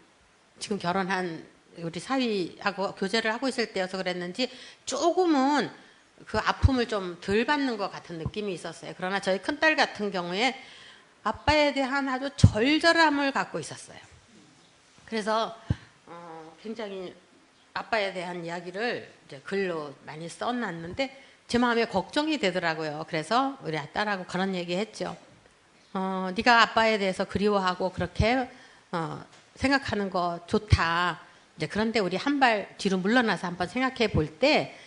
지금 결혼한 우리 사위하고 교제를 하고 있을 때여서 그랬는지 조금은 그 아픔을 좀 덜 받는 것 같은 느낌이 있었어요. 그러나 저희 큰딸 같은 경우에 아빠에 대한 아주 절절함을 갖고 있었어요. 그래서 굉장히 아빠에 대한 이야기를 이제 글로 많이 써놨는데 제 마음에 걱정이 되더라고요. 그래서 우리 딸하고 그런 얘기했죠. 네가 아빠에 대해서 그리워하고 그렇게 생각하는 거 좋다. 이제 그런데 우리 한 발 뒤로 물러나서 한번 생각해 볼 때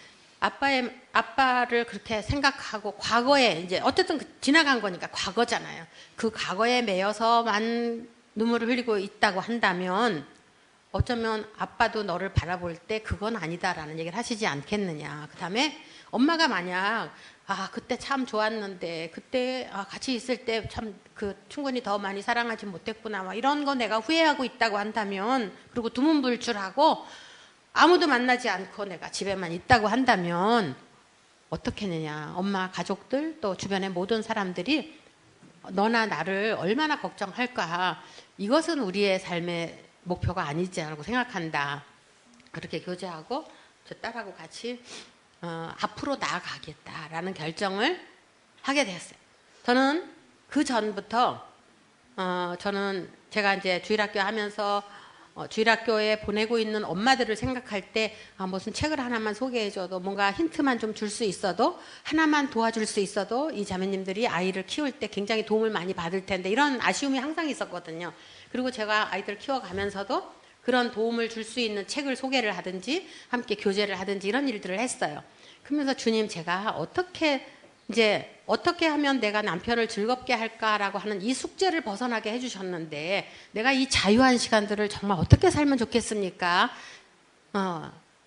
아빠를 그렇게 생각하고 과거에 이제 어쨌든 지나간 거니까 과거잖아요. 그 과거에 매여서만 눈물을 흘리고 있다고 한다면 어쩌면 아빠도 너를 바라볼 때 그건 아니다라는 얘기를 하시지 않겠느냐. 그 다음에 엄마가 만약 그때 참 좋았는데 그때 같이 있을 때 참 충분히 더 많이 사랑하지 못했구나 막 이런 거 내가 후회하고 있다고 한다면 그리고 두문불출하고 아무도 만나지 않고 내가 집에만 있다고 한다면 어떻게 하느냐. 엄마 가족들 또 주변의 모든 사람들이 너나 나를 얼마나 걱정할까. 이것은 우리의 삶의 목표가 아니지라고 생각한다. 그렇게 교제하고 저 딸하고 같이 앞으로 나아가겠다라는 결정을 하게 되었어요. 저는 그 전부터 저는 제가 이제 주일학교 하면서 주일학교에 보내고 있는 엄마들을 생각할 때 무슨 책을 하나만 소개해줘도 뭔가 힌트만 좀 줄 수 있어도 하나만 도와줄 수 있어도 이 자매님들이 아이를 키울 때 굉장히 도움을 많이 받을 텐데 이런 아쉬움이 항상 있었거든요. 그리고 제가 아이들 키워가면서도 그런 도움을 줄 수 있는 책을 소개를 하든지 함께 교제를 하든지 이런 일들을 했어요. 그러면서 주님 제가 어떻게 하면 내가 남편을 즐겁게 할까라고 하는 이 숙제를 벗어나게 해주셨는데 내가 이 자유한 시간들을 정말 어떻게 살면 좋겠습니까?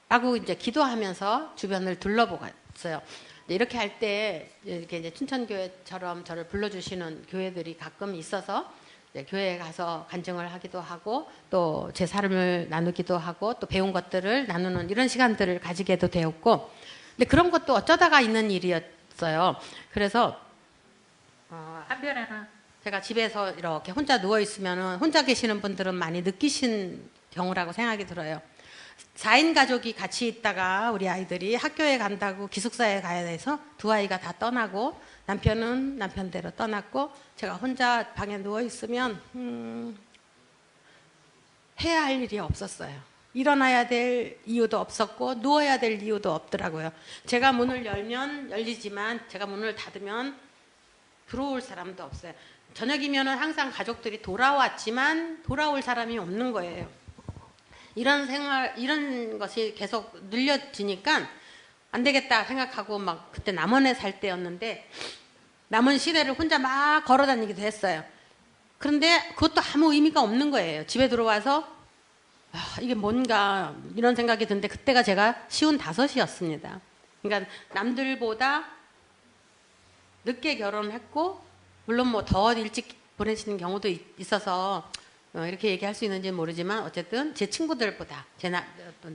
라고 이제 기도하면서 주변을 둘러보았어요. 이렇게 할 때 이렇게 이제 춘천교회처럼 저를 불러주시는 교회들이 가끔 있어서 교회에 가서 간증을 하기도 하고 또 제 삶을 나누기도 하고 또 배운 것들을 나누는 이런 시간들을 가지게도 되었고 근데 그런 것도 어쩌다가 있는 일이었어요. 그래서 한편에는 제가 집에서 이렇게 혼자 누워있으면 혼자 계시는 분들은 많이 느끼신 경우라고 생각이 들어요. 4인 가족이 같이 있다가 우리 아이들이 학교에 간다고 기숙사에 가야 돼서 두 아이가 다 떠나고 남편은 남편대로 떠났고 제가 혼자 방에 누워있으면 해야 할 일이 없었어요. 일어나야 될 이유도 없었고 누워야 될 이유도 없더라고요. 제가 문을 열면 열리지만 제가 문을 닫으면 들어올 사람도 없어요. 저녁이면 항상 가족들이 돌아왔지만 돌아올 사람이 없는 거예요. 이런 것이 계속 늘려지니까 안 되겠다 생각하고 막 그때 남원에 살 때였는데 남원 시내를 혼자 막 걸어 다니기도 했어요. 그런데 그것도 아무 의미가 없는 거예요. 집에 들어와서 이게 뭔가 이런 생각이 드는데 그때가 제가 쉬운 5이었습니다. 그러니까 남들보다 늦게 결혼했고 물론 뭐 더 일찍 보내시는 경우도 있어서 이렇게 얘기할 수 있는지 모르지만 어쨌든 제 친구들보다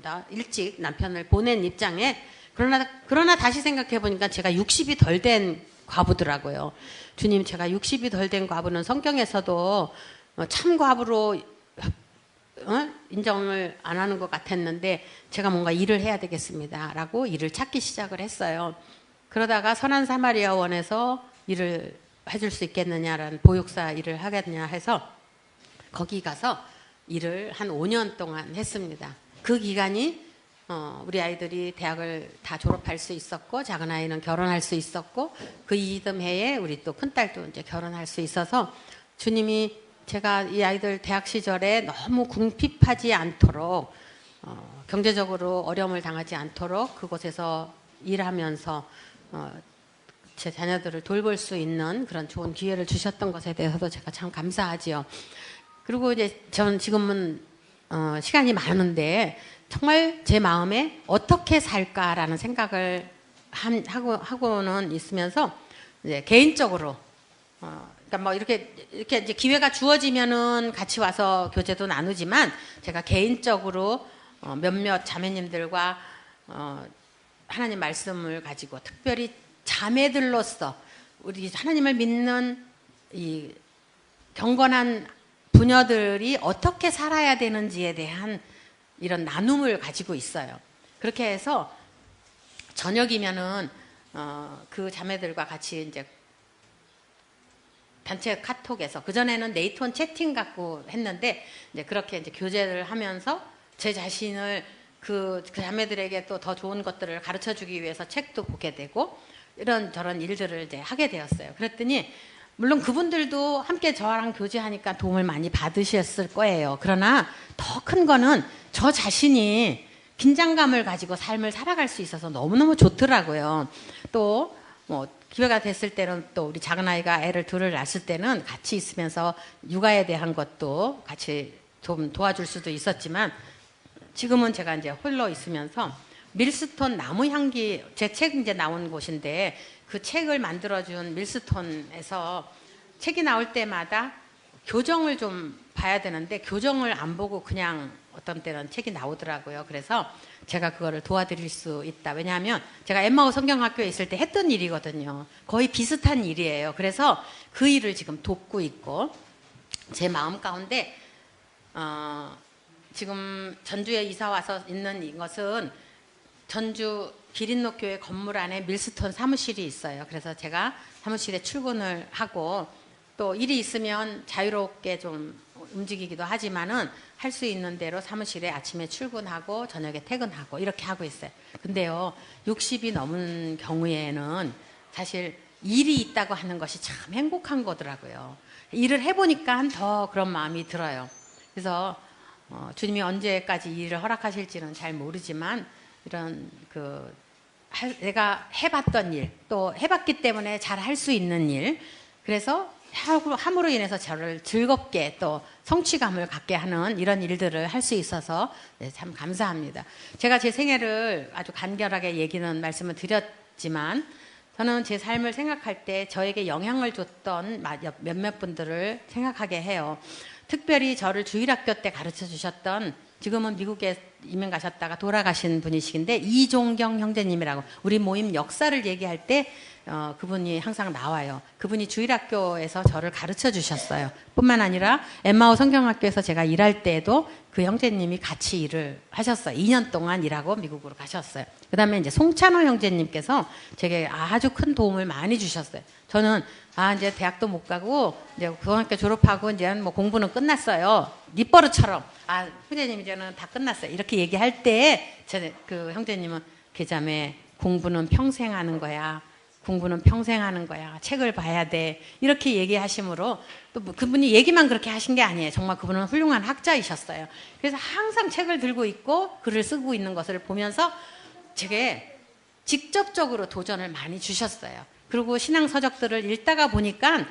나 일찍 남편을 보낸 입장에 그러나 다시 생각해 보니까 제가 60이 덜 된 과부더라고요. 주님, 제가 60이 덜 된 과부는 성경에서도 참 과부로 인정을 안 하는 것 같았는데 제가 뭔가 일을 해야 되겠습니다라고 일을 찾기 시작을 했어요. 그러다가 선한 사마리아 원에서 일을 해줄 수 있겠느냐라는 보육사 일을 하겠냐 해서 거기 가서 일을 한 5년 동안 했습니다. 그 기간이 우리 아이들이 대학을 다 졸업할 수 있었고 작은 아이는 결혼할 수 있었고 그 이듬 해에 우리 또 큰딸도 이제 결혼할 수 있어서 주님이 제가 이 아이들 대학 시절에 너무 궁핍하지 않도록 경제적으로 어려움을 당하지 않도록 그곳에서 일하면서 제 자녀들을 돌볼 수 있는 그런 좋은 기회를 주셨던 것에 대해서도 제가 참 감사하지요. 그리고 이제 저는 지금은 시간이 많은데 정말 제 마음에 어떻게 살까라는 생각을 하고는 있으면서 이제 개인적으로 그러니까 뭐 이렇게 이제 기회가 주어지면은 같이 와서 교제도 나누지만 제가 개인적으로 몇몇 자매님들과 하나님 말씀을 가지고 특별히 자매들로서 우리 하나님을 믿는 이 경건한 부녀들이 어떻게 살아야 되는지에 대한 이런 나눔을 가지고 있어요. 그렇게 해서 저녁이면은 그 자매들과 같이 이제 단체 카톡에서 그전에는 네이트온 채팅 갖고 했는데 이제 그렇게 이제 교제를 하면서 제 자신을 그 자매들에게 또 더 좋은 것들을 가르쳐 주기 위해서 책도 보게 되고 이런 저런 일들을 이제 하게 되었어요. 그랬더니 물론 그분들도 함께 저랑 교제하니까 도움을 많이 받으셨을 거예요. 그러나 더 큰 거는 저 자신이 긴장감을 가지고 삶을 살아갈 수 있어서 너무너무 좋더라고요. 또 뭐 기회가 됐을 때는 또 우리 작은 아이가 애를 둘을 낳았을 때는 같이 있으면서 육아에 대한 것도 같이 좀 도와줄 수도 있었지만 지금은 제가 이제 홀로 있으면서 밀스톤 나무향기 제 책 이제 나온 곳인데 그 책을 만들어준 밀스톤에서 책이 나올 때마다 교정을 좀 봐야 되는데 교정을 안 보고 그냥 어떤 때는 책이 나오더라고요. 그래서 제가 그거를 도와드릴 수 있다. 왜냐하면 제가 엠마오 성경학교에 있을 때 했던 일이거든요. 거의 비슷한 일이에요. 그래서 그 일을 지금 돕고 있고 제 마음 가운데 지금 전주에 이사 와서 있는 이것은 전주 기린노교회 건물 안에 밀스톤 사무실이 있어요. 그래서 제가 사무실에 출근을 하고 또 일이 있으면 자유롭게 좀 움직이기도 하지만은 할 수 있는 대로 사무실에 아침에 출근하고 저녁에 퇴근하고 이렇게 하고 있어요. 근데요, 60이 넘은 경우에는 사실 일이 있다고 하는 것이 참 행복한 거더라고요. 일을 해보니까 더 그런 마음이 들어요. 그래서 주님이 언제까지 이 일을 허락하실지는 잘 모르지만 이런 내가 해봤던 일, 또 해봤기 때문에 잘 할 수 있는 일, 그래서 함으로 인해서 저를 즐겁게 또 성취감을 갖게 하는 이런 일들을 할 수 있어서 참 감사합니다. 제가 제 생애를 아주 간결하게 말씀을 드렸지만 저는 제 삶을 생각할 때 저에게 영향을 줬던 몇몇 분들을 생각하게 해요. 특별히 저를 주일학교 때 가르쳐 주셨던 지금은 미국에 이민 가셨다가 돌아가신 분이시긴데 이종경 형제님이라고 우리 모임 역사를 얘기할 때 그분이 항상 나와요. 그분이 주일학교에서 저를 가르쳐 주셨어요. 뿐만 아니라 엠마오 성경학교에서 제가 일할 때에도 그 형제님이 같이 일을 하셨어요. 2년 동안 일하고 미국으로 가셨어요. 그 다음에 이제 송찬호 형제님께서 제게 아주 큰 도움을 많이 주셨어요. 저는 이제 대학도 못 가고 이제 고등학교 졸업하고 이제 뭐 공부는 끝났어요. 밑버릇처럼 형제님 이제는 다 끝났어요. 이렇게 얘기할 때 그 형제님은 계자매 공부는 평생 하는 거야. 공부는 평생 하는 거야. 책을 봐야 돼. 이렇게 얘기하시므로 또 그분이 얘기만 그렇게 하신 게 아니에요. 정말 그분은 훌륭한 학자이셨어요. 그래서 항상 책을 들고 있고 글을 쓰고 있는 것을 보면서 제게 직접적으로 도전을 많이 주셨어요. 그리고 신앙 서적들을 읽다가 보니까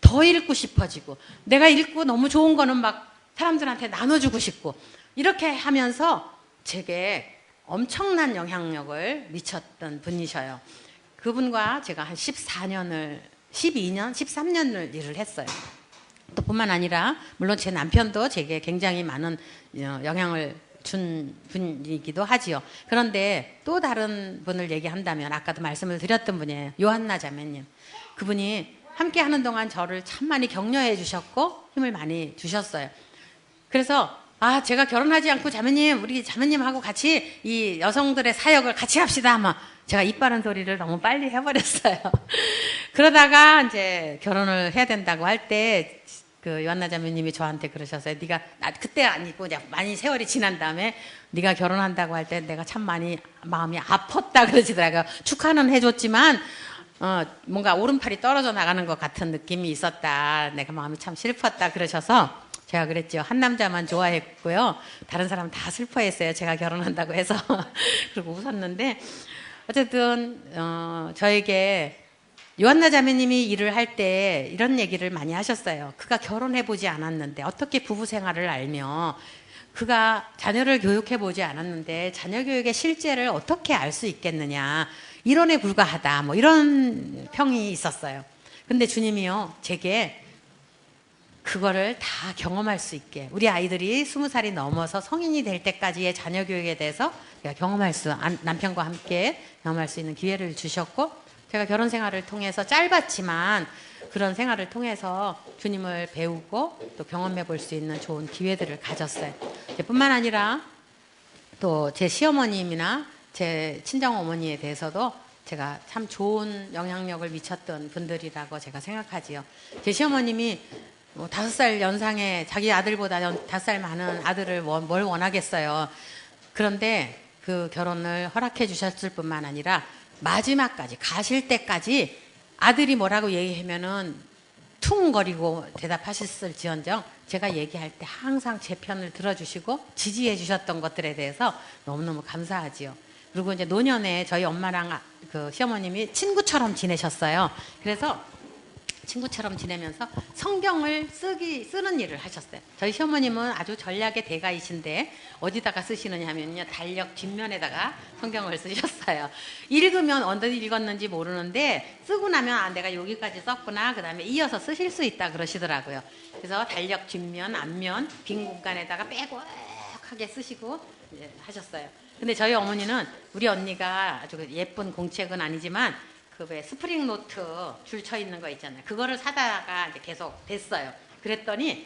더 읽고 싶어지고 내가 읽고 너무 좋은 거는 막 사람들한테 나눠주고 싶고 이렇게 하면서 제게 엄청난 영향력을 미쳤던 분이셔요. 그분과 제가 한 12년, 13년을 일을 했어요. 또 뿐만 아니라 물론 제 남편도 제게 굉장히 많은 영향을 준 분이기도 하지요. 그런데 또 다른 분을 얘기한다면 아까도 말씀을 드렸던 분이에요. 요한나 자매님. 그분이 함께 하는 동안 저를 참 많이 격려해 주셨고 힘을 많이 주셨어요. 그래서 제가 결혼하지 않고 자매님, 우리 자매님하고 같이 이 여성들의 사역을 같이 합시다. 아마 제가 입 바른 소리를 너무 빨리 해버렸어요. 그러다가 이제 결혼을 해야 된다고 할 때 그 요한나 자매님이 저한테 그러셨어요. 네가 그때 아니고 이제 많이 세월이 지난 다음에 네가 결혼한다고 할 때 내가 참 많이 마음이 아팠다 그러시더라고요. 축하는 해줬지만 뭔가 오른팔이 떨어져 나가는 것 같은 느낌이 있었다. 내가 마음이 참 슬펐다 그러셔서 제가 그랬죠. 한 남자만 좋아했고요. 다른 사람 다 슬퍼했어요. 제가 결혼한다고 해서. 그리고 웃었는데 어쨌든 저에게 요한나 자매님이 일을 할 때 이런 얘기를 많이 하셨어요. 그가 결혼해보지 않았는데 어떻게 부부 생활을 알며 그가 자녀를 교육해보지 않았는데 자녀 교육의 실제를 어떻게 알 수 있겠느냐. 이론에 불과하다. 뭐 이런 평이 있었어요. 근데 주님이요. 제게 그거를 다 경험할 수 있게 우리 아이들이 20살이 넘어서 성인이 될 때까지의 자녀 교육에 대해서 남편과 함께 경험할 수 있는 기회를 주셨고 제가 결혼 생활을 통해서 짧았지만 그런 생활을 통해서 주님을 배우고 또 경험해 볼 수 있는 좋은 기회들을 가졌어요. 뿐만 아니라 또 제 시어머님이나 제 친정어머니에 대해서도 제가 참 좋은 영향력을 미쳤던 분들이라고 제가 생각하지요. 제 시어머님이 5살 연상의 자기 아들보다 5살 많은 아들을 뭘 원하겠어요. 그런데 그 결혼을 허락해 주셨을 뿐만 아니라 마지막까지 가실 때까지 아들이 뭐라고 얘기하면은 퉁거리고 대답하셨을지언정 제가 얘기할 때 항상 제 편을 들어주시고 지지해 주셨던 것들에 대해서 너무너무 감사하지요. 그리고 이제 노년에 저희 엄마랑 그 시어머님이 친구처럼 지내셨어요. 그래서 친구처럼 지내면서 성경을 쓰는 일을 하셨어요. 저희 시어머님은 아주 전략의 대가이신데 어디다가 쓰시느냐 하면요. 달력 뒷면에다가 성경을 쓰셨어요. 읽으면 어디 읽었는지 모르는데 쓰고 나면 내가 여기까지 썼구나. 그 다음에 이어서 쓰실 수 있다 그러시더라고요. 그래서 달력 뒷면, 앞면, 빈 공간에다가 빼곡하게 쓰시고 하셨어요. 근데 저희 어머니는 우리 언니가 아주 예쁜 공책은 아니지만 그 왜 스프링 노트 줄 쳐 있는 거 있잖아요. 그거를 사다가 이제 계속 댔어요. 그랬더니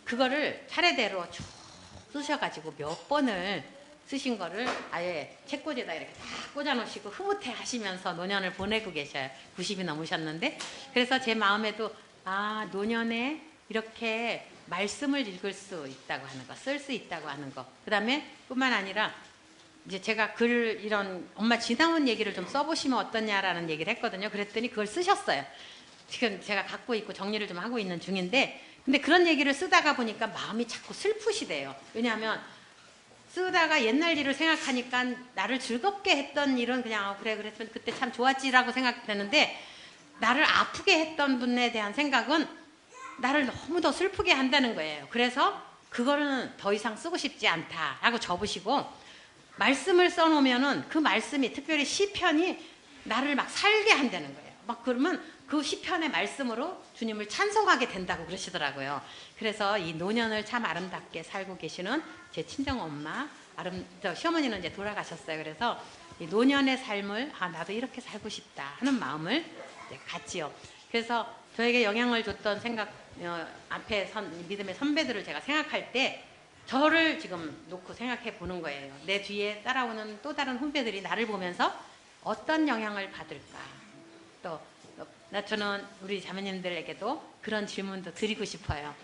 그거를 차례대로 쭉 쓰셔가지고 몇 번을 쓰신 거를 아예 책꽂이에다 이렇게 다 꽂아 놓으시고 흐뭇해 하시면서 노년을 보내고 계셔요. 90이 넘으셨는데. 그래서 제 마음에도 노년에 이렇게 말씀을 읽을 수 있다고 하는 거, 쓸 수 있다고 하는 거. 그 다음에 뿐만 아니라 이제 제가 이런 엄마 지나온 얘기를 좀 써보시면 어떠냐라는 얘기를 했거든요. 그랬더니 그걸 쓰셨어요. 지금 제가 갖고 있고 정리를 좀 하고 있는 중인데, 근데 그런 얘기를 쓰다가 보니까 마음이 자꾸 슬프시대요. 왜냐하면 쓰다가 옛날 일을 생각하니까 나를 즐겁게 했던 일은 그냥 그래 그랬으면 그때 참 좋았지라고 생각되는데, 나를 아프게 했던 분에 대한 생각은 나를 너무 더 슬프게 한다는 거예요. 그래서 그거는 더 이상 쓰고 싶지 않다라고 접으시고, 말씀을 써놓으면은 그 말씀이, 특별히 시편이 나를 막 살게 한다는 거예요. 막 그러면 그 시편의 말씀으로 주님을 찬송하게 된다고 그러시더라고요. 그래서 이 노년을 참 아름답게 살고 계시는 제 친정 엄마, 시어머니는 이제 돌아가셨어요. 그래서 이 노년의 삶을 나도 이렇게 살고 싶다 하는 마음을 이제 갖지요. 그래서 저에게 영향을 줬던 앞에 믿음의 선배들을 제가 생각할 때 저를 지금 놓고 생각해 보는 거예요. 내 뒤에 따라오는 또 다른 후배들이 나를 보면서 어떤 영향을 받을까. 또 저는 우리 자매님들에게도 그런 질문도 드리고 싶어요.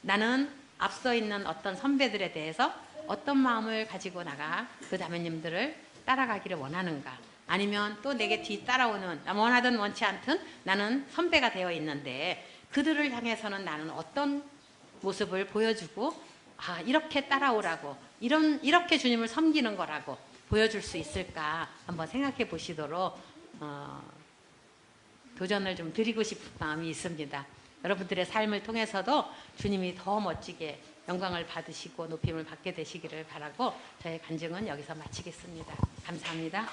나는 앞서 있는 어떤 선배들에 대해서 어떤 마음을 가지고 나가 그 자매님들을 따라가기를 원하는가. 아니면 또 내게 뒤 따라오는, 원하든 원치 않든 나는 선배가 되어 있는데 그들을 향해서는 나는 어떤 모습을 보여주고 이렇게 따라오라고, 이렇게 주님을 섬기는 거라고 보여줄 수 있을까 한번 생각해 보시도록 도전을 좀 드리고 싶은 마음이 있습니다. 여러분들의 삶을 통해서도 주님이 더 멋지게 영광을 받으시고 높임을 받게 되시기를 바라고 저의 간증은 여기서 마치겠습니다. 감사합니다.